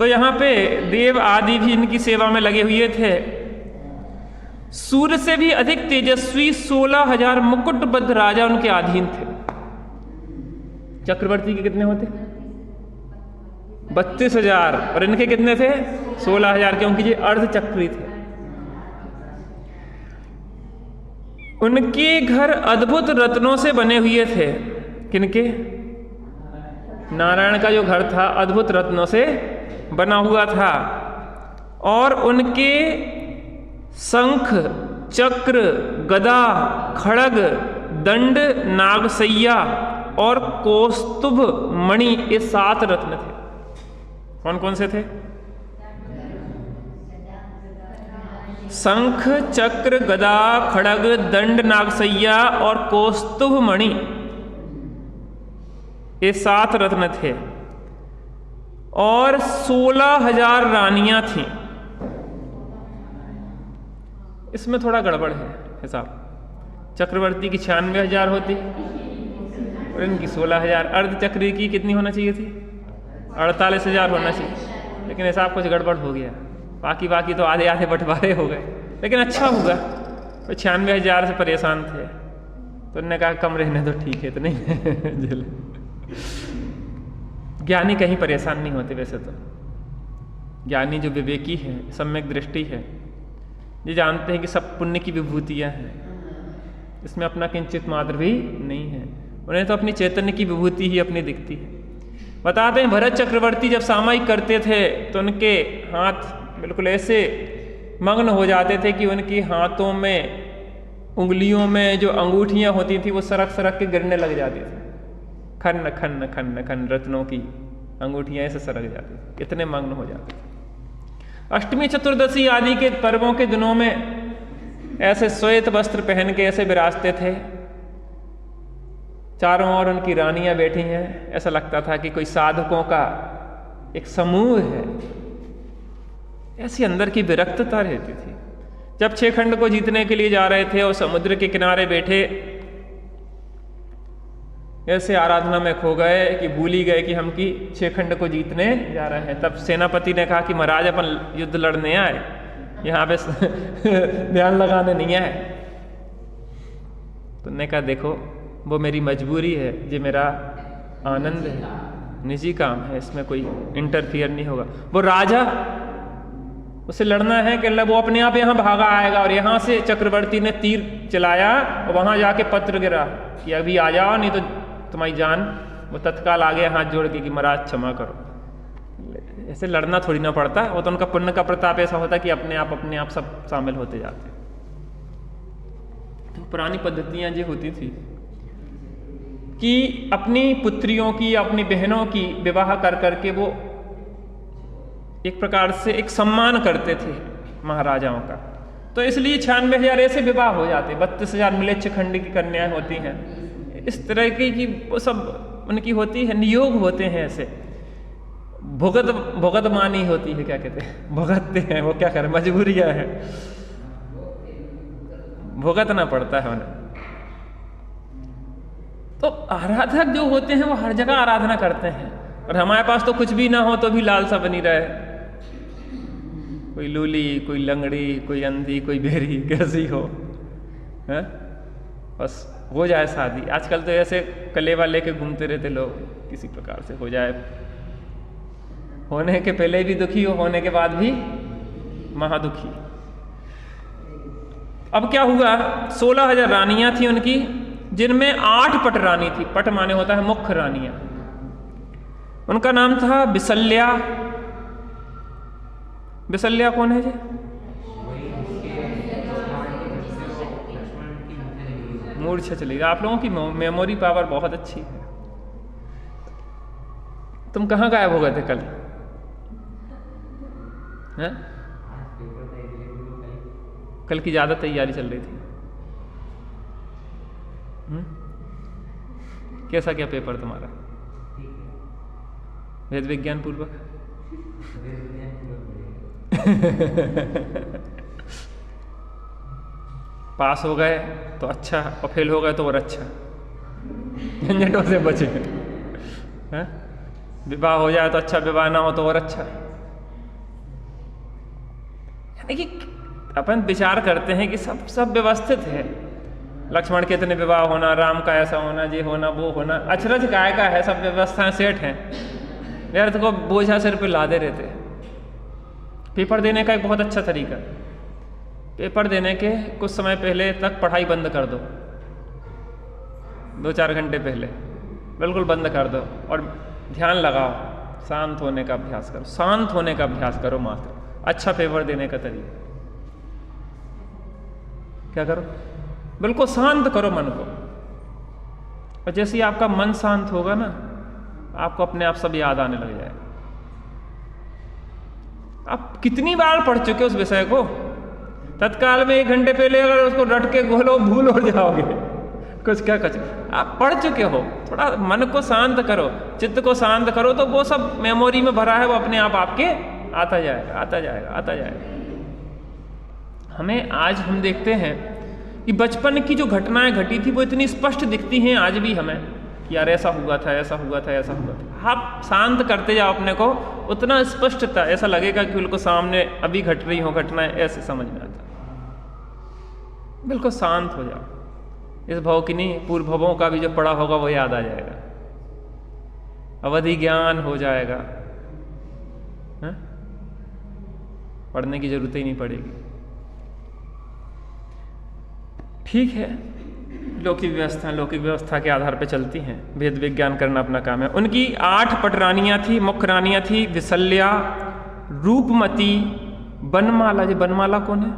यहाँ पे देव आदि भी इनकी सेवा में लगे हुए थे। सूर्य से भी अधिक तेजस्वी 16,000 मुकुटबद्ध राजा उनके अधीन थे। चक्रवर्ती के कितने होते, 32,000, और इनके कितने थे, 16,000, क्योंकि ये अर्धचक्री थे। उनके घर अद्भुत रत्नों से बने हुए थे। किनके, नारायण का जो घर था अद्भुत रत्नों से बना हुआ था, और उनके शंख, चक्र, गदा, खड़ग, दंड, नागसैया और कौस्तुभ मणि, ये 7 रत्न थे। कौन कौन से थे, शंख, चक्र, गदा, खड़ग, दंड, नागसैया और कौस्तुभ मणि, ये 7 रत्न थे। और 16,000 रानियां थीं। इसमें थोड़ा गड़बड़ है हिसाब, चक्रवर्ती की 96,000 होती और इनकी 16,000। अर्धचक्री की कितनी होना चाहिए थी, 48,000 होना चाहिए, लेकिन हिसाब कुछ गड़बड़ हो गया। बाकी तो आधे आधे बंटवारे हो गए, लेकिन अच्छा होगा। तो 96,000 से परेशान थे, तो उन्होंने कहा कम रहने तो ठीक है, तो नहीं ज्ञानी कहीं परेशान नहीं होते। वैसे तो ज्ञानी जो विवेकी है, सम्यक दृष्टि है, ये जानते हैं कि सब पुण्य की विभूतियां हैं, इसमें अपना किंचित मात्र भी नहीं है। उन्हें तो अपनी चैतन्य की विभूति ही अपनी दिखती है। बताते हैं भरत चक्रवर्ती जब सामायिक करते थे तो उनके हाथ बिल्कुल ऐसे मग्न हो जाते थे कि उनके हाथों में, उंगलियों में जो अंगूठियां होती थी वो सरक सरक के गिरने लग जाती थी। खन्न खन्न खन्न खन्न रत्नों की अंगूठियां ऐसे सरक जाती थी, इतने मग्न हो जाते थे। अष्टमी चतुर्दशी आदि के पर्वों के दिनों में ऐसे श्वेत वस्त्र पहन के ऐसे विराजते थे, चारों ओर उनकी रानियां बैठी हैं, ऐसा लगता था कि कोई साधकों का एक समूह है। ऐसी अंदर की विरक्तता रहती थी। जब 6 खंड को जीतने के लिए जा रहे थे और समुद्र के किनारे बैठे ऐसे आराधना में खो गए कि भूल ही गए कि हम की 6 खंड को जीतने जा रहे हैं। तब सेनापति ने कहा कि महाराज अपन युद्ध लड़ने आए, यहाँ पे ध्यान लगाने नहीं आए। तो उन्होंने कहा देखो वो मेरी मजबूरी है, ये मेरा आनंद है, निजी काम है, इसमें कोई इंटरफियर नहीं होगा। वो राजा, उसे लड़ना है कि वो अपने आप यहाँ भागा आएगा, और यहाँ से चक्रवर्ती ने तीर चलाया और वहाँ जाके पत्र गिरा कि अभी आ जाओ नहीं तो तुम्हारी जान। वो तत्काल आगे हाथ जोड़ के कि महाराज क्षमा करो। ऐसे लड़ना थोड़ी ना पड़ता, वो तो उनका पुण्य का प्रताप ऐसा होता कि अपने आप सब शामिल होते जाते। तो पुरानी पद्धतियां ये होती थी कि अपनी पुत्रियों की, अपनी बहनों की विवाह कर करके वो एक प्रकार से एक सम्मान करते थे महाराजाओं का। तो इसलिए 96,000 ऐसे विवाह हो जाते, 32,000 मिलेच्छ खंड की कन्याएं होती हैं, इस तरह की वो सब उनकी होती है, नियोग होते हैं। ऐसे भुगत मानी होती है, क्या कहते हैं, भुगतते हैं, वो क्या करें, मजबूरियां हैं, भुगतना पड़ता है उन्हें। तो आराधक जो होते हैं वो हर जगह आराधना करते हैं, और हमारे पास तो कुछ भी ना हो तो भी लालसा बनी रहे, कोई लूली, कोई लंगड़ी, कोई अंधी, कोई बेरी, कैसी हो है? बस हो जाए शादी। आजकल तो ऐसे कलेवा लेके घूमते रहते लोग, किसी प्रकार से हो जाए, होने के पहले भी दुखी हो, होने के बाद भी महादुखी। अब क्या हुआ, 16,000 रानियां थी उनकी, जिनमें 8 पट रानी थी। पट माने होता है मुख्य रानियां। उनका नाम था विसल्या। विसल्या कौन है जी? मूर्छा चली गई। आप लोगों की मेमोरी पावर बहुत अच्छी है। तुम कहाँ गायब हो गए थे कल? हैं? कल की ज्यादा तैयारी चल रही थी। कैसा क्या पेपर तुम्हारा? वेद विज्ञान पूर्वक? पास हो गए तो अच्छा, और फेल हो गए तो और अच्छा, झंझटों से बचे। विवाह हो जाए तो अच्छा, विवाह ना हो तो और अच्छा। यानी कि अपन विचार करते हैं कि सब व्यवस्थित है। लक्ष्मण के इतने विवाह होना, राम का ऐसा होना, ये होना, वो होना, अचरज काय का है, सब व्यवस्थाएं सेट हैं। व्यर्थ को बोझा सिर पे लादे रहते हैं। पेपर देने का एक बहुत अच्छा तरीका, पेपर देने के कुछ समय पहले तक पढ़ाई बंद कर दो, 2-4 घंटे पहले बिल्कुल बंद कर दो, और ध्यान लगाओ, शांत होने का अभ्यास करो, शांत होने का अभ्यास करो मात्र। अच्छा पेपर देने का तरीका क्या करो, बिल्कुल शांत करो मन को, और जैसे ही आपका मन शांत होगा ना, आपको अपने आप सब याद आने लग जाएगा। आप कितनी बार पढ़ चुके उस विषय को, तत्काल में 1 घंटे पहले अगर उसको रट के घोलो, भूल हो जाओगे। कुछ आप पढ़ चुके हो, थोड़ा मन को शांत करो, चित्त को शांत करो, तो वो सब मेमोरी में भरा है, वो अपने आप आपके आता जाएगा, आता जाएगा, आता जाएगा। हमें आज हम देखते हैं कि बचपन की जो घटनाएं घटी थी वो इतनी स्पष्ट दिखती हैं आज भी हमें कि यार ऐसा हुआ था, ऐसा हुआ था, ऐसा हुआ था। आप शांत करते जाओ अपने को, उतना स्पष्टता, ऐसा लगेगा कि बिल्कुल सामने अभी घट रही हो घटनाएं, ऐसे समझ में आता। बिल्कुल शांत हो जाओ, इस भव की नहीं, पूर्व भवों का भी जो पढ़ा होगा वो याद आ जाएगा, अवधि ज्ञान हो जाएगा, है? पढ़ने की जरूरत ही नहीं पड़ेगी। ठीक है, लौकिक व्यवस्था के आधार पर चलती हैं, वेद विज्ञान करना अपना काम है। उनकी 8 पट रानियां थी, मुख्य रानियां थी विसल्या, रूपमती, बनमाला। जी बनमाला कौन है?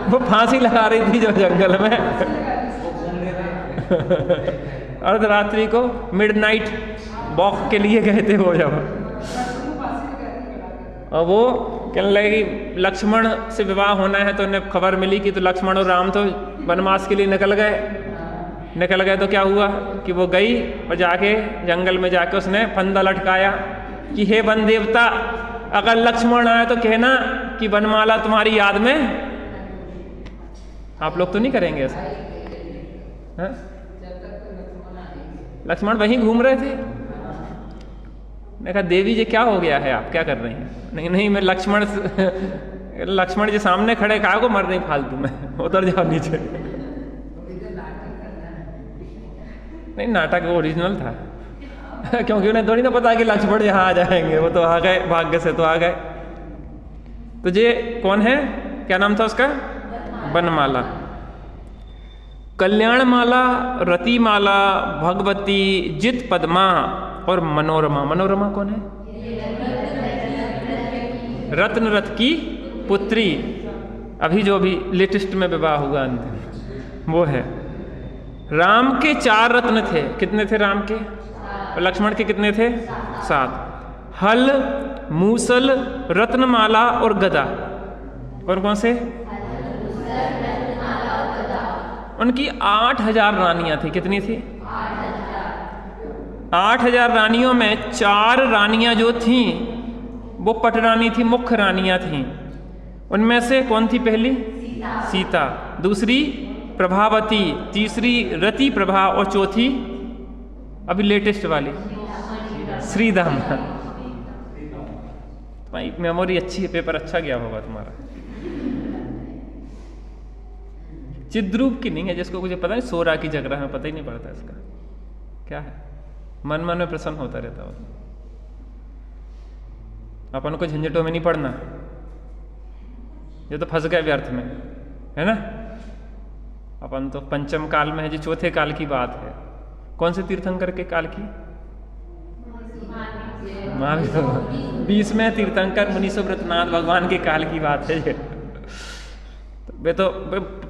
वो फांसी लगा रही थी जो जंगल में। अर्धरात्रि को मिडनाइट वॉक के लिए गए थे वो जब, और वो कहने लगे कि लक्ष्मण से विवाह होना है, तो उन्हें खबर मिली कि तो लक्ष्मण और राम तो वनवास के लिए निकल गए। तो क्या हुआ कि वो गई और जाके जंगल में जाके उसने फंदा लटकाया कि हे वन देवता, अगर लक्ष्मण आए तो कहना कि वनमाला तुम्हारी याद में। आप लोग तो नहीं करेंगे ऐसा? हाँ? लक्ष्मण वहीं घूम रहे थे। मैंने कहा देवी जी क्या हो गया है, आप क्या कर रही हैं? नहीं मैं लक्ष्मण जी सामने खड़े, कहा को मर रही फालतू में, उतर जाओ नीचे। नहीं, नाटक वो ओरिजिनल था क्योंकि उन्हें थोड़ी ना पता कि लक्ष्मण यहाँ आ जाएंगे, वो तो आ गए, भाग्य से तो आ गए। तो ये कौन है, क्या नाम था उसका? वनमाला। कल्याणमाला, रतिमाला, भगवती, जित पद्मा और मनोरमा। मनोरमा कौन है? रत्न रथ की पुत्री, अभी जो अभी लेटेस्ट में विवाह हुआ अंतिम, वो है। राम के 4 रत्न थे। कितने थे राम के? और लक्ष्मण के कितने थे? 7। हल, मूसल, रत्नमाला और गदा। कौन कौन से? उनकी 8000 रानियां थी। कितनी थी? 8000 रानियों में 4 रानियां जो थीं वो पटरानी थी, मुख्य रानियां थीं। उनमें से कौन थी पहली? सीता। दूसरी प्रभावती, तीसरी रति प्रभा और चौथी अभी लेटेस्ट वाली श्रीदामा। तुम्हारी मेमोरी अच्छी है, पेपर अच्छा गया होगा तुम्हारा। चिद्रूप की नहीं है, जिसको कुछ पता नहीं, सोरा की जग रहा है, पता ही नहीं पड़ता इसका क्या है, मन में प्रसन्न होता रहता है। अपन को झंझटों में नहीं पड़ना, ये तो फंस गए व्यर्थ में, है ना। अपन तो पंचम काल में है जी, चौथे काल की बात है। कौन से तीर्थंकर के काल की? महावीर। 20वें तीर्थंकर मुनि सुव्रतनाथ भगवान के काल की बात है ये। वे तो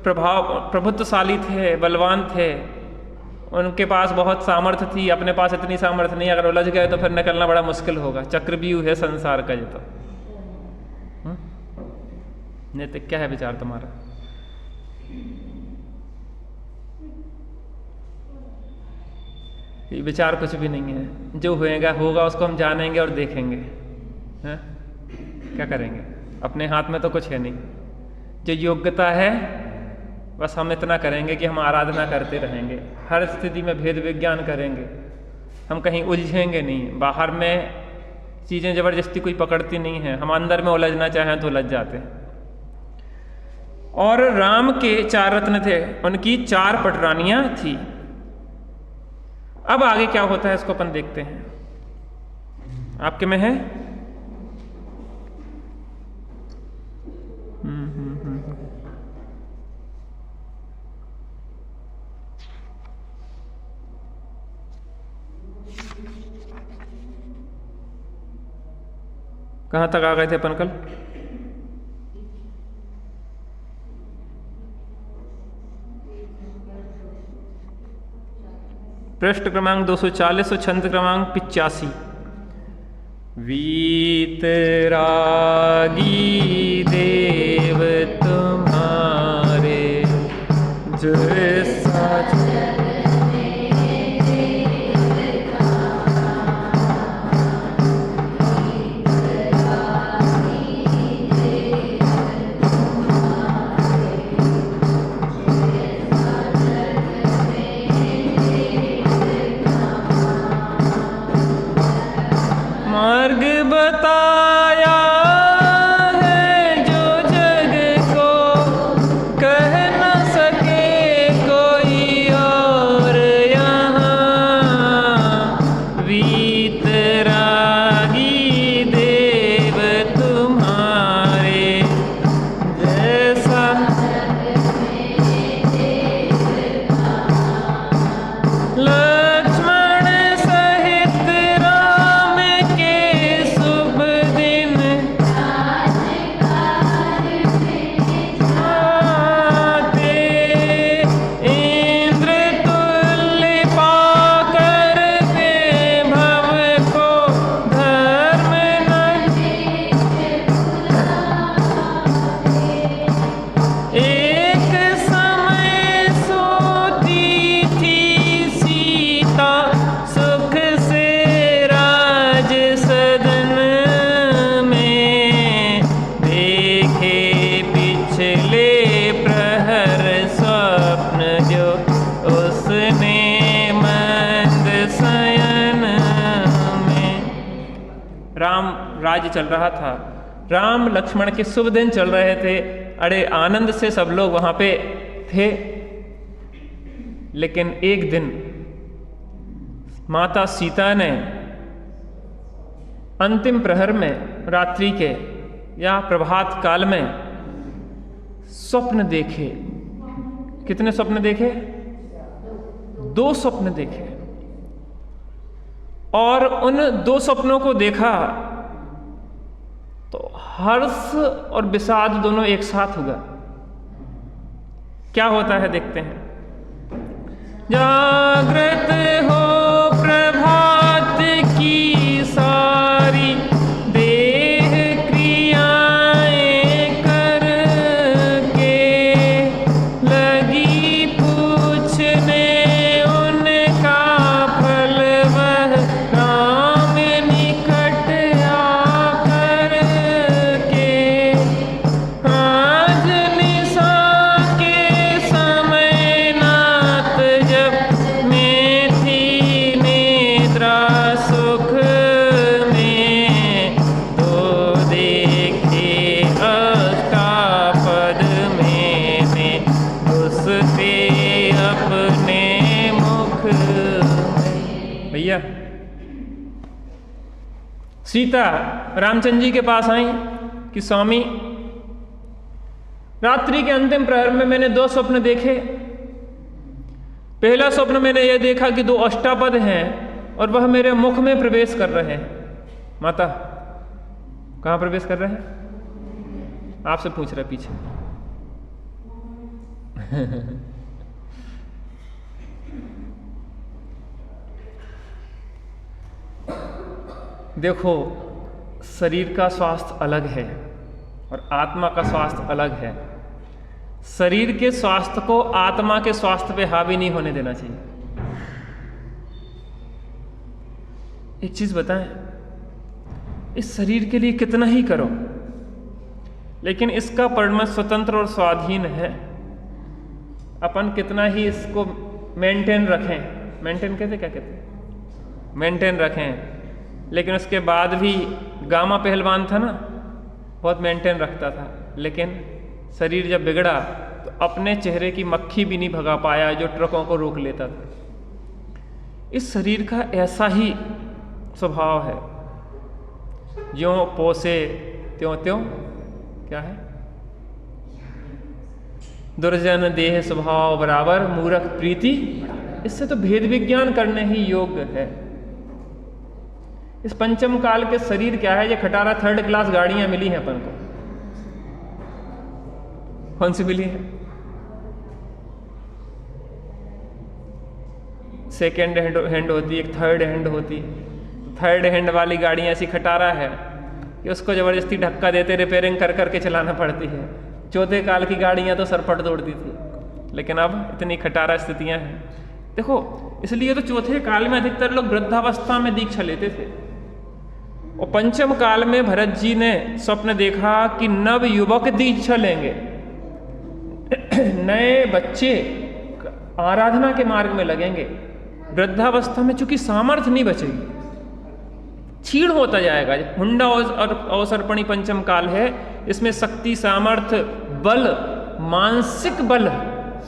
प्रभुत्वशाली थे, बलवान थे, उनके पास बहुत सामर्थ्य थी। अपने पास इतनी सामर्थ्य नहीं, अगर उलझ गए तो फिर निकलना बड़ा मुश्किल होगा। चक्रव्यूह है संसार का ये तो। नैतिक क्या है विचार तुम्हारा? ये विचार कुछ भी नहीं है, जो होगा उसको हम जानेंगे और देखेंगे, हैं? क्या करेंगे? अपने हाथ में तो कुछ है नहीं। जो योग्यता है बस हम इतना करेंगे कि हम आराधना करते रहेंगे, हर स्थिति में भेद विज्ञान करेंगे, हम कहीं उलझेंगे नहीं। बाहर में चीज़ें जबरदस्ती कोई पकड़ती नहीं है, हम अंदर में उलझना चाहें तो उलझ जाते हैं। और राम के 4 रत्न थे, उनकी 4 पटरानियां थी। अब आगे क्या होता है इसको अपन देखते हैं। आपके में है? कहाँ तक आ गए थे अपन कल? पृष्ठ क्रमांक 240 और छंद क्रमांक 85। वीतरागी देव तुम्हारे जो सच मार्ग बताया है जो जग को कह न सके काज चल रहा था, राम लक्ष्मण के शुभ दिन चल रहे थे, अरे आनंद से सब लोग वहां पे थे। लेकिन एक दिन माता सीता ने अंतिम प्रहर में, रात्रि के या प्रभात काल में स्वप्न देखे। कितने स्वप्न देखे? 2 स्वप्न देखे। और उन 2 स्वप्नों को देखा तो हर्ष और विषाद दोनों एक साथ हुआ। क्या होता है देखते हैं। जागृत हो प्रभात की सारी, देह क्रियाएं करके, लगी पूछने उनका फल वह राम निकट आकर के। आज निशा के समय नाथ जब मैं थी निद्रा सुख में, तो देखे अष्टापद मैंने घुसते अपने मुख में। भैया सीता रामचंद्र जी के पास आई कि स्वामी, रात्रि के अंतिम प्रहर में मैंने 2 स्वप्न देखे। पहला स्वप्न मैंने यह देखा कि 2 अष्टापद हैं और वह मेरे मुख में प्रवेश कर रहे हैं। माता, कहां प्रवेश कर रहे हैं? आपसे पूछ रहा पीछे। देखो, शरीर का स्वास्थ्य अलग है और आत्मा का स्वास्थ्य अलग है। शरीर के स्वास्थ्य को आत्मा के स्वास्थ्य पे हावी नहीं होने देना चाहिए। एक चीज बताएं, इस शरीर के लिए कितना ही करो, लेकिन इसका परिणाम स्वतंत्र और स्वाधीन है। अपन कितना ही इसको मेंटेन रखें, मेंटेन कहते क्या कहते हैं, मेंटेन रखें, लेकिन उसके बाद भी गामा पहलवान था ना, बहुत मेंटेन रखता था, लेकिन शरीर जब बिगड़ा तो अपने चेहरे की मक्खी भी नहीं भगा पाया जो ट्रकों को रोक लेता था। इस शरीर का ऐसा ही स्वभाव है, ज्यों पोसे त्यों त्यों क्या है, दुर्जन देह स्वभाव बराबर, मूर्ख प्रीति। इससे तो भेद विज्ञान करने ही योग्य है। इस पंचम काल के शरीर क्या है? ये खटारा 3rd क्लास गाड़ियां मिली हैं अपन को। कौन सी मिली है? सेकेंड हैंड होती, एक 3rd हैंड होती। 3rd हैंड वाली गाड़ियां ऐसी खटारा है कि उसको जबरदस्ती धक्का देते रिपेयरिंग कर करके चलाना पड़ती है। 4थे काल की गाड़ियां तो सरपट दौड़ती थी, लेकिन अब इतनी खटारा स्थितियां हैं। देखो, इसलिए तो 4थे काल में अधिकतर लोग वृद्धावस्था में दीक्षा लेते थे। और पंचम काल में भरत जी ने स्वप्न देखा कि नव युवक दीक्षा लेंगे, नए बच्चे आराधना के मार्ग में लगेंगे। वृद्धावस्था में चूंकि सामर्थ्य नहीं बचेगी, क्षीण होता जाएगा। हुंडा और अवसर्पणी पंचम काल है, इसमें शक्ति, सामर्थ्य, बल, मानसिक बल,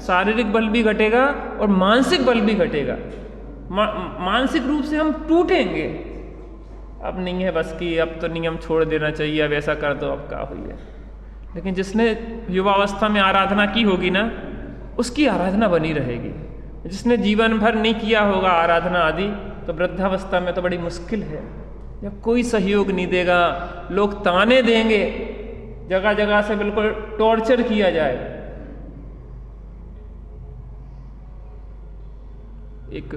शारीरिक बल भी घटेगा और मानसिक बल भी घटेगा। मानसिक रूप से हम टूटेंगे। अब नहीं है बस की, अब तो नियम छोड़ देना चाहिए, अब ऐसा कर दो, अब क्या हुई है। लेकिन जिसने युवावस्था में आराधना की होगी ना, उसकी आराधना बनी रहेगी। जिसने जीवन भर नहीं किया होगा आराधना आदि, तो वृद्धावस्था में तो बड़ी मुश्किल है। जब कोई सहयोग नहीं देगा, लोग ताने देंगे, जगह जगह से बिल्कुल टॉर्चर किया जाएगा। एक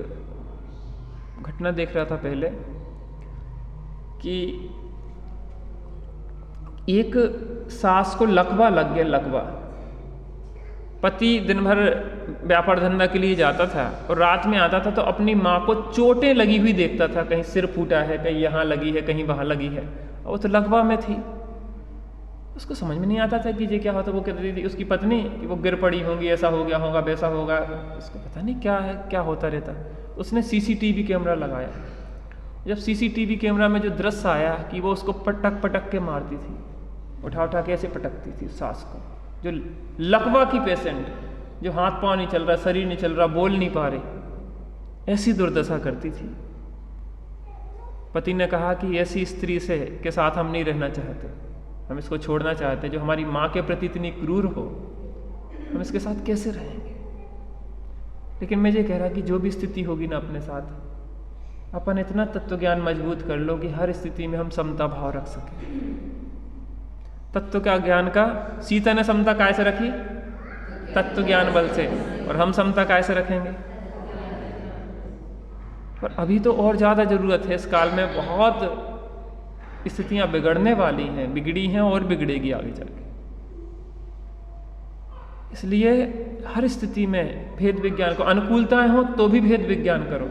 घटना देख रहा था पहले कि एक सास को लकवा लग गया। लकवा, पति दिन भर व्यापार धंधा के लिए जाता था और रात में आता था तो अपनी माँ को चोटें लगी हुई देखता था, कहीं सिर फूटा है, कहीं यहाँ लगी है, कहीं वहाँ लगी है, और वो तो लकवा में थी। उसको समझ में नहीं आता था कि ये क्या होता। वो कहती थी उसकी पत्नी कि वो गिर पड़ी होंगी, ऐसा हो गया होगा, वैसा होगा, उसको पता नहीं क्या है, क्या होता रहता। उसने CCTV कैमरा लगाया। जब सीसीटीवी कैमरा में जो दृश्य आया कि वो उसको पटक पटक के मारती थी, उठा उठा के ऐसे पटकती थी सास को, जो लकवा की पेशेंट, जो हाथ पांव नहीं चल रहा, शरीर नहीं चल रहा, बोल नहीं पा रही, ऐसी दुर्दशा करती थी। पति ने कहा कि ऐसी स्त्री से के साथ हम नहीं रहना चाहते, हम इसको छोड़ना चाहते, जो हमारी माँ के प्रति इतनी क्रूर हो, हम इसके साथ कैसे रहेंगे। लेकिन मैं ये कह रहा कि जो भी स्थिति होगी ना अपने साथ, अपन इतना तत्व ज्ञान मजबूत कर लो कि हर स्थिति में हम समता भाव रख सकें। तत्व का ज्ञान का, सीता ने समता कैसे रखी? तत्व ज्ञान बल से। और हम समता कैसे रखेंगे? पर अभी तो और ज़्यादा ज़रूरत है। इस काल में बहुत स्थितियां बिगड़ने वाली हैं, बिगड़ी हैं और बिगड़ेगी आगे चल के। इसलिए हर स्थिति में भेद विज्ञान को, अनुकूलताएं हो तो भी भेद विज्ञान करो,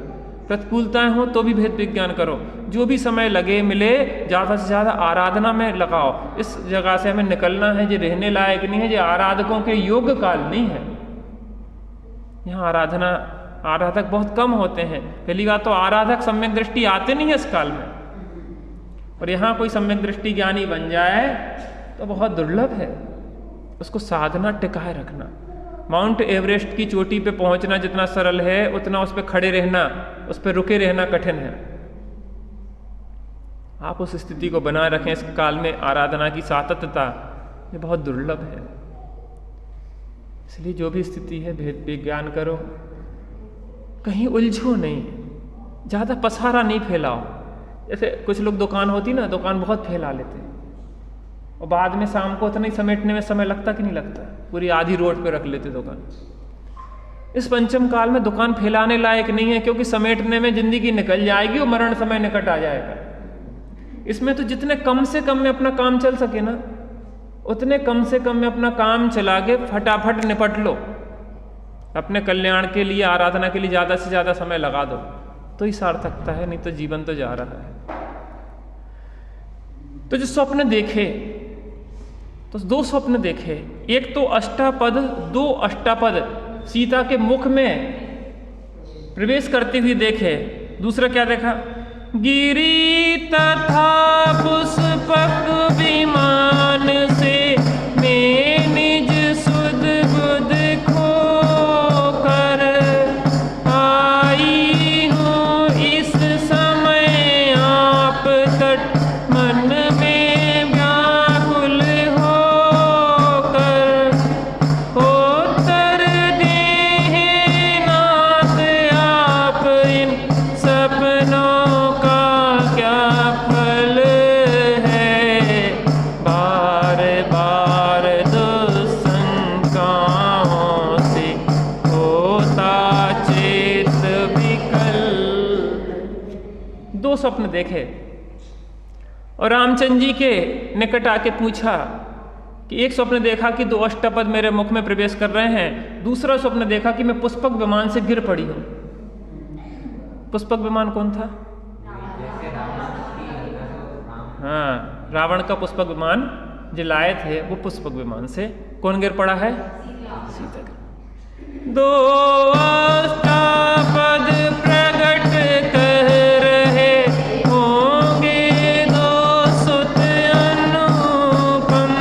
प्रतिकूलताएं हो तो भी भेद विज्ञान करो। जो भी समय लगे मिले ज़्यादा से ज़्यादा आराधना में लगाओ। इस जगह से हमें निकलना है, जो रहने लायक नहीं है, जो आराधकों के योग काल नहीं है। यहाँ आराधक बहुत कम होते हैं। पहली बात तो आराधक सम्यक दृष्टि आते नहीं है इस काल में, और यहाँ कोई सम्यक दृष्टि ज्ञानी बन जाए तो बहुत दुर्लभ है। उसको साधना टिकाए रखना। माउंट एवरेस्ट की चोटी पे पहुंचना जितना सरल है, उतना उस पर खड़े रहना, उस पर रुके रहना कठिन है। आप उस स्थिति को बनाए रखें। इस काल में आराधना की सातत्यता ये बहुत दुर्लभ है। इसलिए जो भी स्थिति है भेद विज्ञान करो, कहीं उलझो नहीं, ज़्यादा पसारा नहीं फैलाओ। जैसे कुछ लोग दुकान होती ना, दुकान बहुत फैला लेते हैं और बाद में शाम को उतना ही समेटने में समय लगता कि नहीं लगता, पूरी आधी रोड पे रख लेते दुकान। इस पंचम काल में दुकान फैलाने लायक नहीं है, क्योंकि समेटने में जिंदगी निकल जाएगी और मरण समय निकट आ जाएगा। इसमें तो जितने कम से कम में अपना काम चल सके ना, उतने कम से कम में अपना काम चला के फटाफट निपट लो। अपने कल्याण के लिए, आराधना के लिए ज़्यादा से ज़्यादा समय लगा दो, तो ही सार्थकता है, नहीं तो जीवन तो जा रहा है। तो जो स्वप्न देखे, तो दो स्वप्न देखे, एक तो अष्टापद, दो अष्टापद सीता के मुख में प्रवेश करते हुए देखे। दूसरा क्या देखा? गिरी तथा पुष्पक विमान से मैं निज सुध बुध खो कर आई हूँ इस समय आप तट, मन में व्याकुल होकर उत्तर दें नाथ आप इन सपनों का क्या फल है। बार बार दुष्शंकाओं से होता चेत विकल। दो स्वप्न देखे और रामचंद्र जी के निकट आके पूछा कि एक स्वप्न देखा कि दो अष्टपद मेरे मुख में प्रवेश कर रहे हैं, दूसरा स्वप्न देखा कि मैं पुष्पक विमान से गिर पड़ी हूं। पुष्पक विमान कौन था? हाँ, रावण का पुष्पक विमान जो लाए थे, वो पुष्पक विमान से कौन गिर पड़ा है? सीता। दो अष्टपद प्रगट कह रहे होंगे, दो सुत अनुपम,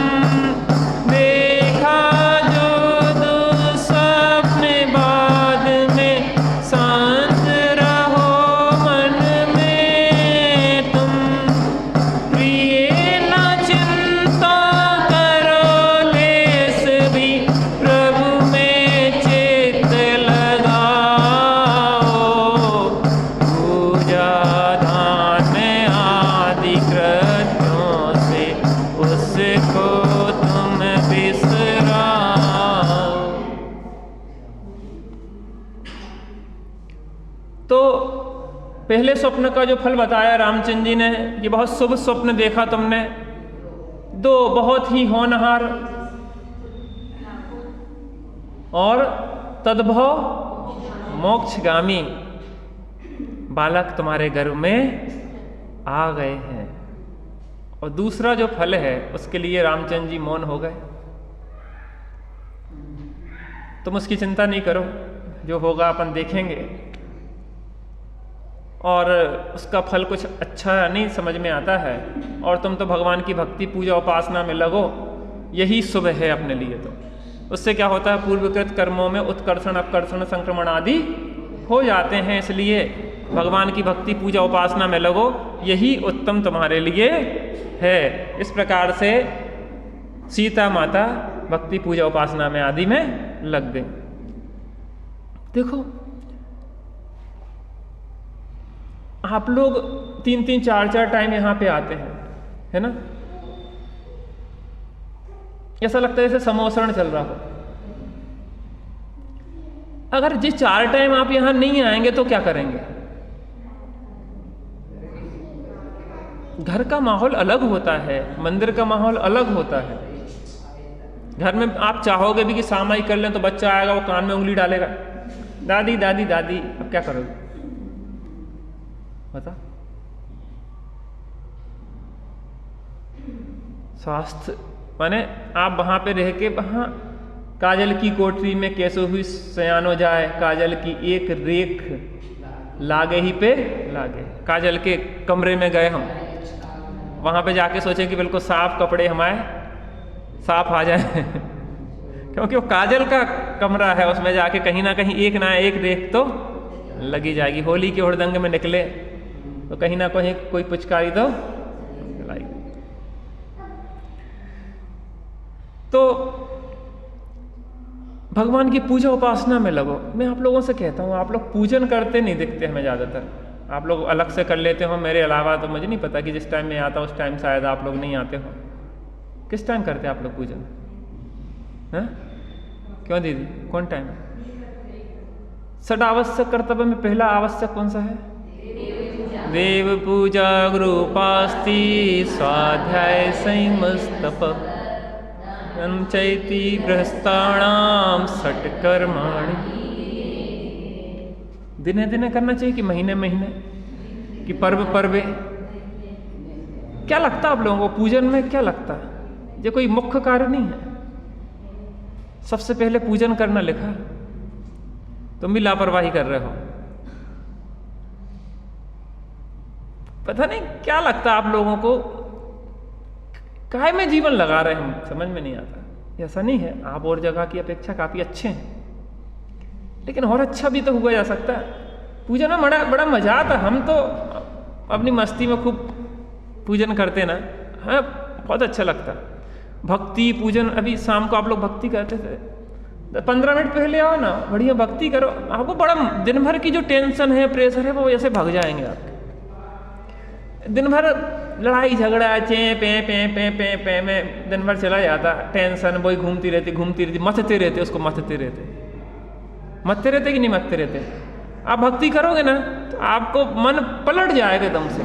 देखा जो दो स्वप्न बाद में शांत रहो मन में तुम, प्रिय न चिंता करो लेस भी, प्रभु में चित्त लगाओ, पूजा दान आदि कृत्यों से उसको तुम बिसराओ। तो पहले स्वप्न का जो फल बताया रामचंद्र जी ने, ये बहुत शुभ स्वप्न देखा तुमने, दो बहुत ही होनहार और तद्भव मोक्षगामी बालक तुम्हारे गर्भ में आ गए हैं। और दूसरा जो फल है उसके लिए रामचंद्र जी मौन हो गए। तुम उसकी चिंता नहीं करो, जो होगा अपन देखेंगे। और उसका फल कुछ अच्छा नहीं समझ में आता है और तुम तो भगवान की भक्ति पूजा उपासना में लगो, यही शुभ है अपने लिए। तो उससे क्या होता है, पूर्वकृत कर्मों में उत्कर्षण अपकर्षण संक्रमण आदि हो जाते हैं। इसलिए भगवान की भक्ति पूजा उपासना में लगो, यही उत्तम तुम्हारे लिए है। इस प्रकार से सीता माता भक्ति पूजा उपासना में आदि में लग गई। देखो आप लोग 3-3 4-4 टाइम यहां पे आते हैं, है ना? ऐसा लगता है जैसे समोसरण चल रहा हो। अगर जिस 4 टाइम आप यहां नहीं आएंगे तो क्या करेंगे? घर का माहौल अलग होता है, मंदिर का माहौल अलग होता है। घर में आप चाहोगे भी कि सामाई कर लें तो बच्चा आएगा, वो कान में उंगली डालेगा, दादी दादी दादी। अब क्या करोगे बता? स्वास्थ्य माने आप वहां पे रह के वहां काजल की कोठरी में कैसे हुई सयानो जाए, काजल की एक रेख लागे ही पे लागे। काजल के कमरे में गए हम, वहां पे जाके सोचे कि बिल्कुल साफ कपड़े हमारे साफ आ जाए क्योंकि वो काजल का कमरा है, उसमें जाके कहीं ना कहीं एक ना एक रेख तो लगी जाएगी। होली के हुड़दंग में निकले तो कहीं ना कहीं कोई पुचकारी तो लाएगी। तो भगवान की पूजा उपासना में लगो। मैं आप लोगों से कहता हूँ, आप लोग पूजन करते नहीं दिखते हमें ज़्यादातर। आप लोग अलग से कर लेते हो, मेरे अलावा तो मुझे नहीं पता कि जिस टाइम में आता उस टाइम शायद आप लोग नहीं आते हो। किस टाइम करते हैं आप लोग पूजन? हैं? क्यों दीदी, कौन टाइम? षड आवश्यक कर्तव्य में पहला आवश्यक कौन सा है? देव पूजा गुरुपास्ति स्वाध्याय संयमस्तप चैती गृहस्थाणाम षट्कर्माणि। दिने दिने करना चाहिए कि महीने महीने कि पर्व पर्वे? क्या लगता है आप लोगों को पूजन में? क्या लगता है? ये कोई मुख्य कार्य नहीं है। सबसे पहले पूजन करना लिखा, तुम भी लापरवाही कर रहे हो। पता नहीं क्या लगता आप लोगों को, काहे में जीवन लगा रहे हैं हम, समझ में नहीं आता। ऐसा नहीं है, आप और जगह की अपेक्षा काफी अच्छे हैं, लेकिन और अच्छा भी तो हुआ जा सकता है। पूजन में बड़ा मजा आता। हम तो अपनी मस्ती में खूब पूजन करते ना, हाँ बहुत अच्छा लगता। भक्ति पूजन, अभी शाम को आप लोग भक्ति करते थे, 15 मिनट पहले आओ ना, बढ़िया भक्ति करो, आपको बड़ा दिन भर की जो टेंशन है प्रेशर है वो ऐसे भाग जाएंगे आपके। दिन भर लड़ाई झगड़ा चे पे पे पे पे पे में दिन भर चला जाता, टेंशन वही घूमती रहती, मथते रहते, उसको मथते रहते कि नहीं मथते रहते? आप भक्ति करोगे ना तो आपको मन पलट जाएगा एकदम से।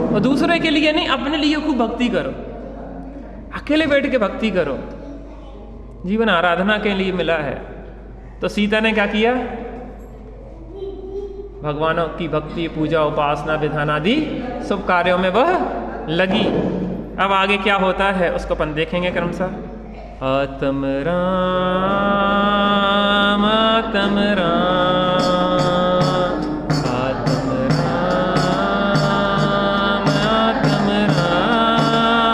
और दूसरे के लिए नहीं, अपने लिए खूब भक्ति करो, अकेले बैठ के भक्ति करो। जीवन आराधना के लिए मिला है। तो सीता ने क्या किया? भगवानों की भक्ति पूजा उपासना विधान आदि सब कार्यों में वह लगी। अब आगे क्या होता है उसको अपन देखेंगे क्रमशः। आत्म राम आत्म राम आत्म राम आत्म राम,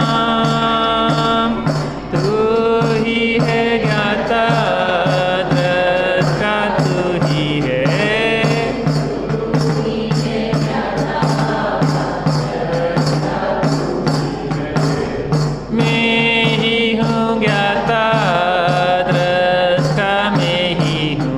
तू ही है ज्ञाता दृष्टा, तू ही है मैं ही हूँ ज्ञाता दृष्टा, मैं ही हूँ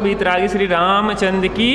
वीतरागी श्री रामचंद्र की।